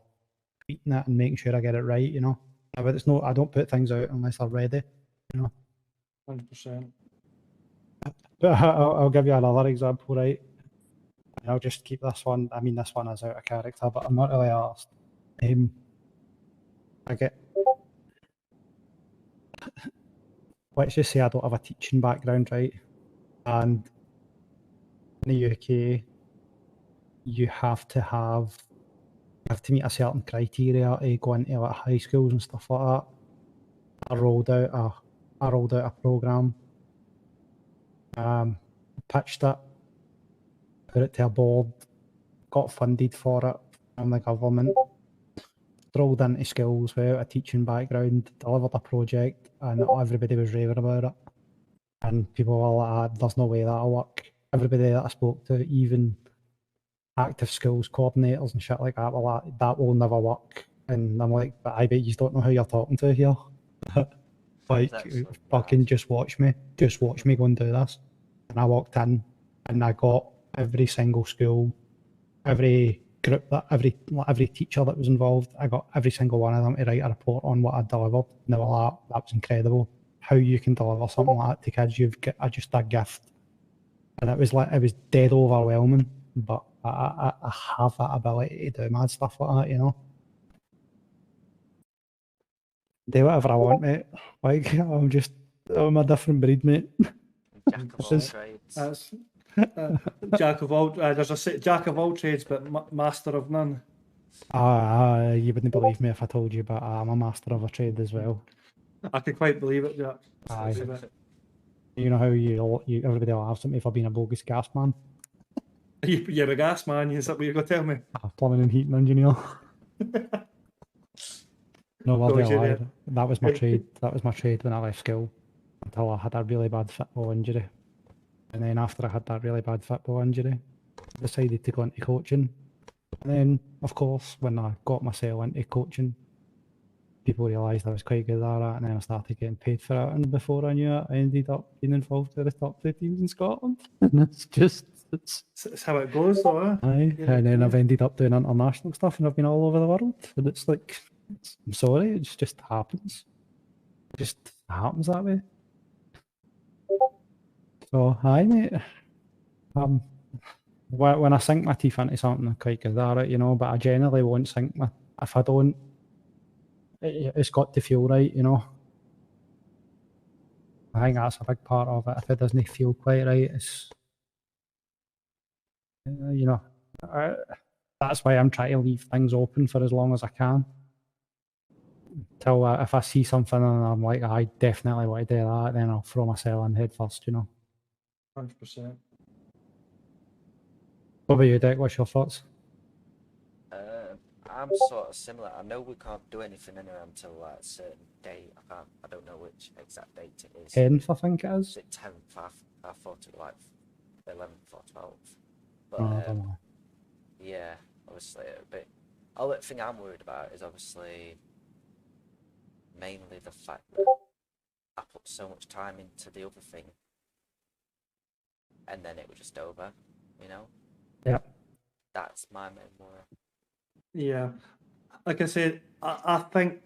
Speaker 2: tweeting it and making sure I get it right, you know. But it's not, I don't put things out unless they're ready, you know.
Speaker 3: 100%.
Speaker 2: But I'll give you another example, right? And I'll just keep this one. I mean, this one is out of character, but I'm not really asked. I get. Let's just say I don't have a teaching background, right? And in the UK, you have to meet a certain criteria to go into like high schools and stuff like that. I rolled out a program, pitched it, put it to a board, got funded for it from the government, drilled into schools without a teaching background, delivered a project, and everybody was raving about it. And people were like, there's no way that'll work. Everybody that I spoke to, even active schools coordinators and shit like that, were like, that will never work. And I'm like, but I bet you don't know who you're talking to here. Like, fucking just watch me go and do this. And I walked in and I got every single school, every group, every teacher that was involved, I got every single one of them to write a report on what I delivered. And they were like, that was incredible. How you can deliver something like that to kids, you've got just a gift. And it was dead overwhelming, but I have that ability to do mad stuff like that, you know. Do whatever I want, mate. Like, I'm a different breed, mate.
Speaker 1: Jack of all trades.
Speaker 3: That's jack of all. There's a jack of all trades, but master of none.
Speaker 2: You wouldn't believe me if I told you, but I'm a master of a trade as well.
Speaker 3: I can quite believe it, Jack.
Speaker 2: Aye. You know how everybody laughs at me for being a bogus gas man?
Speaker 3: You're a gas man, is that what you're going to tell me?
Speaker 2: Plumbing and heating engineer. No, well, that was my trade. That was my trade when I left school until I had a really bad football injury. And then after I had that really bad football injury, I decided to go into coaching. And then, of course, when I got myself into coaching, people realised I was quite good at it, and then I started getting paid for it. And before I knew it, I ended up being involved with the top 2 teams in Scotland. And
Speaker 3: it's how it goes, though.
Speaker 2: Aye, yeah. And then I've ended up doing international stuff, and I've been all over the world. And it's like, I'm sorry, it just happens. It just happens that way. So, aye, mate. When I sink my teeth into something, I'm quite good at it, you know, but I generally won't sink if I don't, it's got to feel right, you know. I think that's a big part of it. If it doesn't feel quite right, it's, you know, that's why I'm trying to leave things open for as long as I can. till if I see something and I'm like, I definitely want to do that, then I'll throw myself in head first, you know.
Speaker 3: 100%.
Speaker 2: What about you, Dec? What's your thoughts?
Speaker 1: I'm sort of similar. I know we can't do anything anyway until like a certain date. I don't know which exact date it is.
Speaker 2: 10th, I think it is.
Speaker 1: Is it 10th? I thought it was like 11th or 12th. But
Speaker 2: I don't know.
Speaker 1: yeah, obviously a bit. Only thing I'm worried about is obviously mainly the fact that I put so much time into the other thing, and then it was just over. You know.
Speaker 2: Yeah.
Speaker 1: That's my main worry.
Speaker 3: Yeah, like I said, I think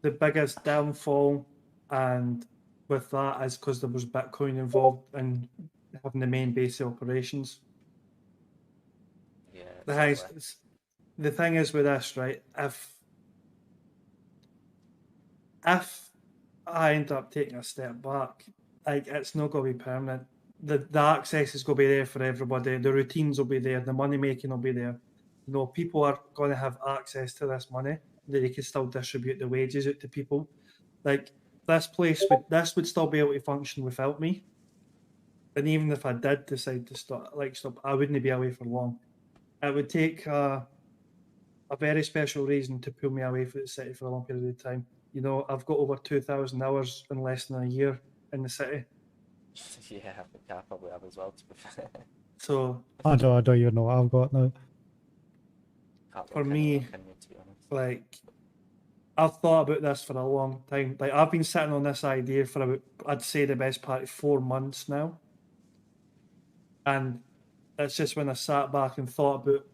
Speaker 3: the biggest downfall, and with that, is because there was Bitcoin involved in having the main base of operations.
Speaker 1: Yeah.
Speaker 3: The thing is with this, right? If I end up taking a step back, like it's not going to be permanent. The access is going to be there for everybody. The routines will be there. The money making will be there. You know, people are going to have access to this money that they can still distribute the wages out to people. Like this would still be able to function without me. And even if I did decide to stop, I wouldn't be away for long. It would take a very special reason to pull me away from the city for a long period of time. You know, I've got over 2,000 hours in less than a year in the city.
Speaker 1: Yeah, I think I probably have as well, to be fair.
Speaker 3: So
Speaker 2: I don't even know what I've got now.
Speaker 3: For me, to be honest, like I've thought about this for a long time. Like I've been sitting on this idea for about, I'd say, the best part of 4 months now. And it's just when I sat back and thought about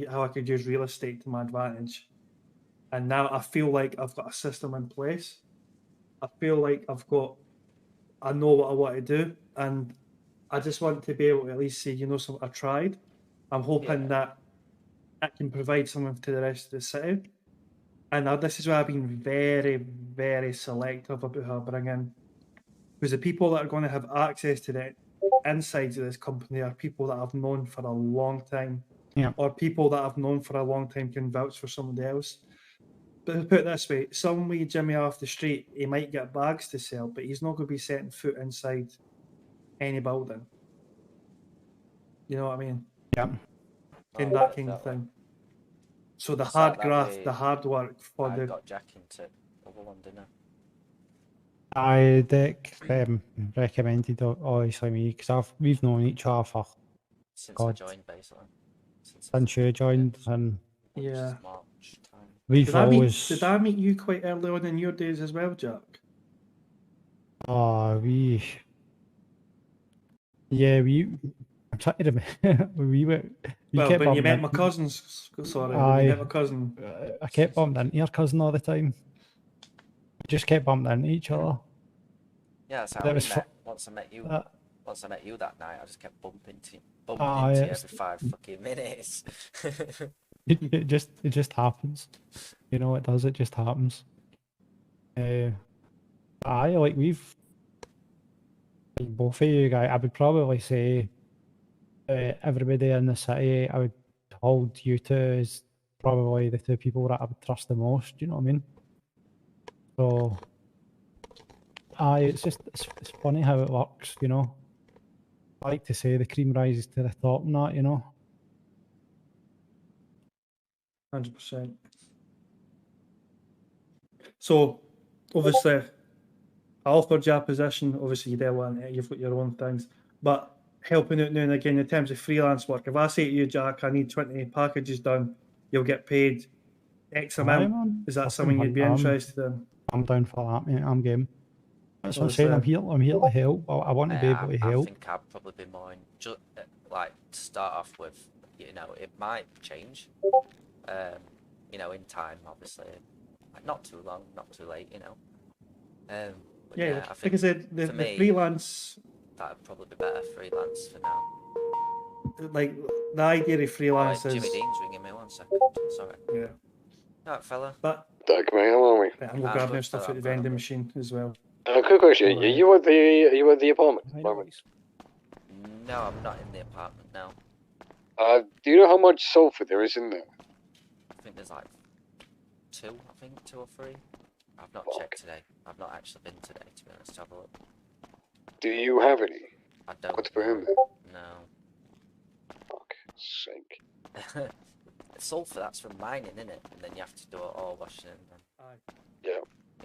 Speaker 3: how I could use real estate to my advantage. And now I feel like I've got a system in place. I feel like I know what I want to do, and I just want to be able to at least say, you know, something I tried. I'm hoping that I can provide something to the rest of the city. And this is why I've been very, very selective about who I bring in. Because the people that are going to have access to the insides of this company are people that I've known for a long time.
Speaker 2: Yeah.
Speaker 3: Or people that I've known for a long time can vouch for somebody else. But put it this way, some wee Jimmy off the street, he might get bags to sell, but he's not going to be setting foot inside any building. You know what I mean?
Speaker 2: Yeah.
Speaker 3: In that kind of thing. So the hard graft, the hard work for
Speaker 1: I got Jack into other one, didn't
Speaker 2: I? Dec recommended obviously me because we've known each other for
Speaker 1: since I joined, basically.
Speaker 2: Since you joined, and
Speaker 3: yeah,
Speaker 1: March time.
Speaker 2: We've always.
Speaker 3: Did I meet you quite early on in your days as well, Jack? I'm trying to remember.
Speaker 2: When
Speaker 3: you met my cousins, when you met my cousin.
Speaker 2: I kept bumping into your cousin all the time. We just kept bumping into each other.
Speaker 1: Yeah, that's how we met. Once I met you that night, I just kept bumping into you every 5 fucking minutes.
Speaker 2: It just happens. You know, it does. It just happens. Both of you guys, I would probably say everybody in the city, I would hold you two as probably the two people that I would trust the most. You know what I mean? So, it's funny how it works. You know, I like to say the cream rises to the top, and that, you know.
Speaker 3: 100%. So, obviously, I offered you a position. Obviously, you don't want it. You've got your own things. But helping out now and again in terms of freelance work, if I say to you, Jack, I need 20 packages done, you'll get paid X amount. Is that something you'd be interested in?
Speaker 2: I'm down for that, mate. I'm game. That's what I'm saying. I'm here to help. I want to be able to help.
Speaker 1: I think I'd probably be more like to start off with. You know, it might change. You know, in time, obviously, like, not too long, not too late. You know.
Speaker 3: I think I said the freelance.
Speaker 1: That'd probably be better freelance for now.
Speaker 3: Like the idea of freelance is.
Speaker 1: Jimmy Dean's ringing me. 1 second. Sorry.
Speaker 3: Yeah.
Speaker 1: Alright, fella.
Speaker 3: But
Speaker 4: Dec, mate, how are we?
Speaker 3: I'm gonna grab their stuff at the vending machine as well.
Speaker 4: Quick question: Are you at the apartment?
Speaker 1: No, I'm not in the apartment now.
Speaker 4: Do you know how much sulfur there is in there?
Speaker 1: I think there's like 2 or 3. I've not checked today. I've not actually been today, to be honest. Have a look.
Speaker 4: Do you have any?
Speaker 1: I don't.
Speaker 4: What's for him?
Speaker 1: No.
Speaker 4: Fuck's sake.
Speaker 1: Sulfur, that's from mining, isn't it? And then you have to do all washing and then...
Speaker 3: Aye.
Speaker 4: Yeah.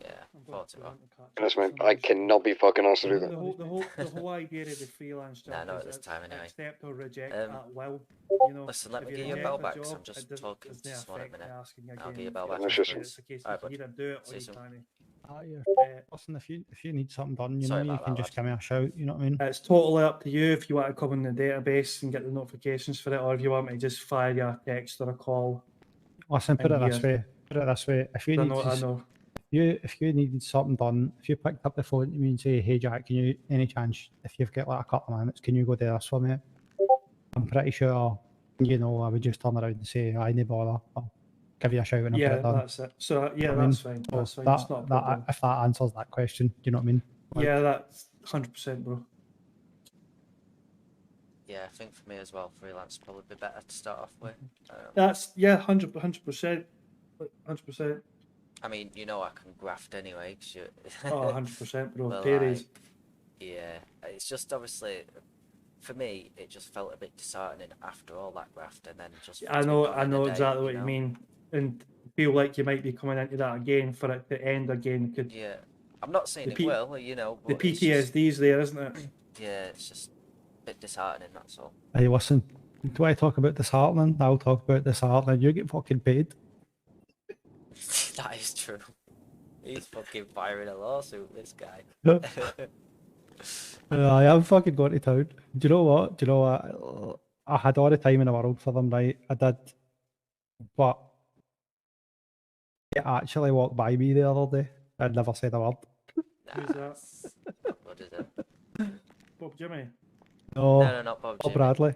Speaker 1: Yeah,
Speaker 3: I'm going
Speaker 1: thought
Speaker 3: to
Speaker 1: it
Speaker 3: run
Speaker 1: was.
Speaker 3: the catch
Speaker 4: And that's
Speaker 3: up
Speaker 4: man,
Speaker 3: with
Speaker 4: I
Speaker 3: somebody.
Speaker 4: cannot be fucking asked to do
Speaker 3: The
Speaker 4: that.
Speaker 3: whole idea of the freelance job
Speaker 1: Nah, not
Speaker 3: is
Speaker 1: at this
Speaker 3: it's
Speaker 1: time anyway.
Speaker 3: accept or reject
Speaker 1: Um,
Speaker 3: at will. You know,
Speaker 1: Listen, let
Speaker 3: if
Speaker 1: me
Speaker 3: you
Speaker 1: get your
Speaker 3: reject
Speaker 1: bell
Speaker 3: the
Speaker 1: back, 'cause
Speaker 3: job,
Speaker 1: I'm just
Speaker 3: it doesn't-
Speaker 1: talking
Speaker 3: doesn't
Speaker 1: to someone at a
Speaker 3: affect
Speaker 1: minute.
Speaker 3: asking
Speaker 1: I'll
Speaker 3: again.
Speaker 1: get your bell back.
Speaker 4: That's just-
Speaker 3: It's a case
Speaker 1: Alright,
Speaker 3: of you
Speaker 1: bud.
Speaker 3: either do it
Speaker 1: See
Speaker 3: or
Speaker 1: you
Speaker 3: you
Speaker 1: soon.
Speaker 3: can't.
Speaker 2: Yeah.
Speaker 3: Uh,
Speaker 2: Listen, if you need something done, you
Speaker 1: Sorry
Speaker 2: know, you
Speaker 1: about
Speaker 2: can
Speaker 1: that,
Speaker 2: just
Speaker 1: lad.
Speaker 2: give me a shout. You know what I mean?
Speaker 3: It's totally up to you if you want to come in the database and get the notifications for it, or if you want me to just fire you a text or a call.
Speaker 2: Listen, put it
Speaker 3: And
Speaker 2: this way. Put it this way. If you
Speaker 3: I
Speaker 2: need
Speaker 3: know,
Speaker 2: to,
Speaker 3: I know.
Speaker 2: if you needed something done, if you picked up the phone to me and say, "Hey Jack, can you any chance if you've got like a couple of minutes, can you go do this for me?" I'm pretty sure, you know, I would just turn around and say, "I no bother. I'll give you a shout when I've got
Speaker 3: Yeah,
Speaker 2: it done."
Speaker 3: that's it. So yeah,
Speaker 2: I mean,
Speaker 3: that's fine.
Speaker 2: so
Speaker 3: That's fine.
Speaker 2: that,
Speaker 3: It's not a
Speaker 2: that
Speaker 3: problem.
Speaker 2: if that answers that question, do you know what I mean? Like,
Speaker 3: Yeah, that's 100%, bro.
Speaker 1: Yeah, I think for me as well, freelance would probably be better to start off with.
Speaker 3: That's 100%, 100%.
Speaker 1: I mean, you know I can graft anyway, 'cause you...
Speaker 3: Oh, 100%, bro.
Speaker 1: But,
Speaker 3: There is.
Speaker 1: like, yeah, it's just obviously, for me, it just felt a bit disheartening after all that graft, and then just... for it
Speaker 3: I
Speaker 1: to be
Speaker 3: know,
Speaker 1: done
Speaker 3: I
Speaker 1: in a
Speaker 3: know
Speaker 1: day,
Speaker 3: exactly what you
Speaker 1: know?
Speaker 3: mean, and feel like you might be coming into that again for it to end again. Could
Speaker 1: Yeah, I'm not saying
Speaker 3: The
Speaker 1: it
Speaker 3: P-
Speaker 1: will, you know,
Speaker 3: the
Speaker 1: but it's just,
Speaker 3: PTSD's there, isn't it?
Speaker 1: yeah, it's just a bit disheartening, that's all.
Speaker 2: hey, listen, do I talk about disheartening? I'll talk about disheartening. You get fucking paid.
Speaker 1: That is true. He's fucking firing a lawsuit, this guy.
Speaker 2: I am fucking going to town. Do you know what? Do you know what? I had all the time in the world for them, right? I did. But he actually walked by me the other day and never said a word.
Speaker 3: Who's that?
Speaker 1: What is it?
Speaker 3: Bob Jimmy.
Speaker 2: No,
Speaker 1: No, not Bob
Speaker 2: or
Speaker 1: Jimmy.
Speaker 2: Bradley.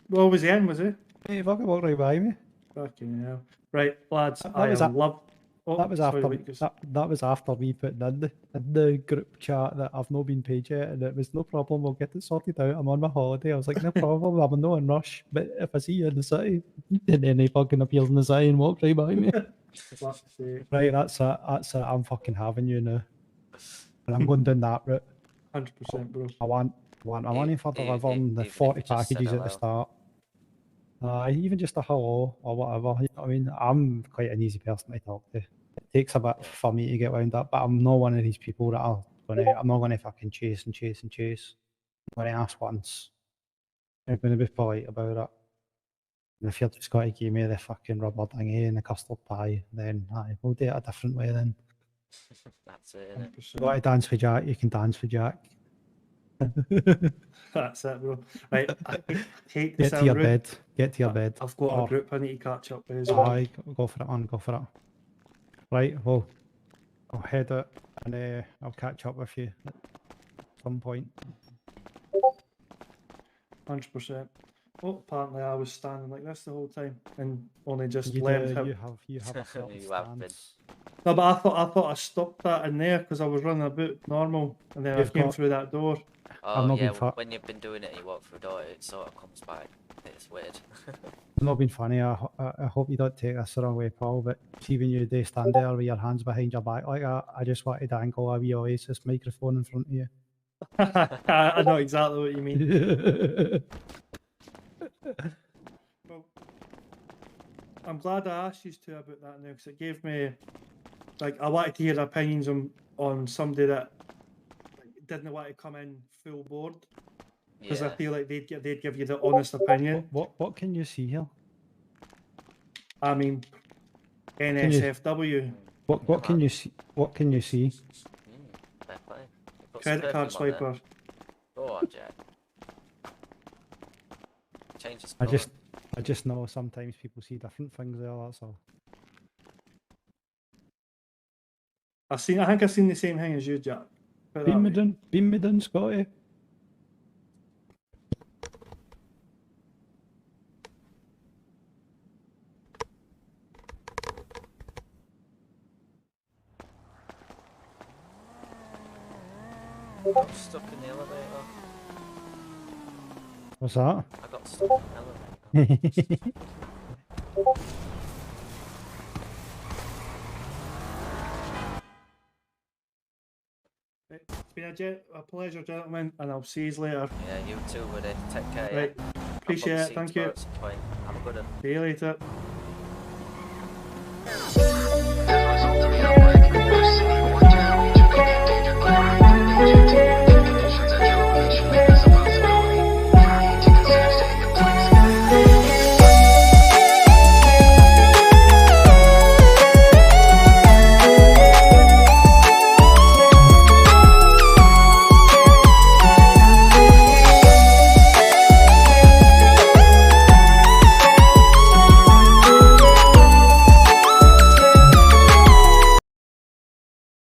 Speaker 3: Well, was he in? Was he?
Speaker 2: He fucking walked right by me.
Speaker 3: Fucking hell. Right, lads.
Speaker 2: That
Speaker 3: I
Speaker 2: was
Speaker 3: am
Speaker 2: a-
Speaker 3: love. Oh,
Speaker 2: That was
Speaker 3: sorry,
Speaker 2: after
Speaker 3: what you just-
Speaker 2: that was after me putting in the group chat that I've not been paid yet, and it was no problem. We'll get it sorted out. I'm on my holiday. I was like, no problem. I'm in no rush. But if I see you in the city, and then he fucking appears in the city and walks right by me.
Speaker 3: Fuck's sake.
Speaker 2: Right, that's it. That's it. I'm fucking having you now, and I'm going down that route.
Speaker 3: 100%, bro.
Speaker 2: I want money for delivering the
Speaker 1: even if
Speaker 2: 40
Speaker 1: you just said
Speaker 2: packages at the
Speaker 1: hello.
Speaker 2: start. Even just a hello or whatever. You know what I mean, I'm quite an easy person to talk to. It takes a bit for me to get wound up, but I'm not one of these people that I'm not gonna fucking chase and chase and chase. I'm gonna ask once. I'm gonna be polite about it. And if you're just going to give me the fucking rubber thingy and the custard pie, then aye, we'll do it a different way then.
Speaker 1: That's it, innit?
Speaker 2: If you want to dance for Jack, you can dance for Jack.
Speaker 3: That's it, bro. Right, I hate to
Speaker 2: Get to
Speaker 3: sound
Speaker 2: your
Speaker 3: rude.
Speaker 2: bed. Get to your
Speaker 3: but
Speaker 2: bed.
Speaker 3: I've got
Speaker 2: Or-
Speaker 3: a group I need to catch up with as well.
Speaker 2: Aye, go for it, man. Go for it. Right, well, I'll head out and I'll catch up with you at some point.
Speaker 3: 100%. Well, apparently I was standing like this the whole time and only just
Speaker 2: You,
Speaker 3: left.
Speaker 2: do, you have a certain
Speaker 1: You have been.
Speaker 2: stance.
Speaker 3: No, but I thought I stopped that in there because I was running about normal, and then I
Speaker 2: You've
Speaker 3: came
Speaker 2: got-
Speaker 3: through that door.
Speaker 1: Oh,
Speaker 2: not
Speaker 1: yeah,
Speaker 2: been fat.
Speaker 1: when you've been doing it and you walk through a door, it sort of comes back. It's weird.
Speaker 2: I'm not being funny. I hope you don't take this the wrong way, Paul, but see when you do stand there with your hands behind your back like that, I just wanted to angle a wee Oasis microphone in front of you.
Speaker 3: I know exactly what you mean. Well, I'm glad I asked you two about that now because it gave me, like, I wanted to hear opinions on somebody that didn't want to come in full board because I
Speaker 1: Yeah.
Speaker 3: feel like they'd give you the honest opinion.
Speaker 2: What can you see here?
Speaker 3: I mean,
Speaker 2: you-
Speaker 3: NSFW,
Speaker 2: What can you see? What can you see?
Speaker 1: Fair play. You put some
Speaker 3: credit card
Speaker 1: perfume on there.
Speaker 3: swiper.
Speaker 1: Go on, Jack. Change the
Speaker 2: I
Speaker 1: colour.
Speaker 2: just know sometimes people see different things there. That's all.
Speaker 3: I think I've seen the same thing as you, Jack. Put it that way.
Speaker 2: Beam me down, Scotty.
Speaker 1: I got stuck in the elevator.
Speaker 2: What's that?
Speaker 1: I got stuck in the elevator.
Speaker 3: A pleasure, gentlemen, and I'll see you later.
Speaker 1: Yeah, you too, buddy. Take care.
Speaker 3: Right.
Speaker 1: Yeah?
Speaker 3: Appreciate it. Thank you.
Speaker 1: At some point. Have a good one.
Speaker 3: See you later.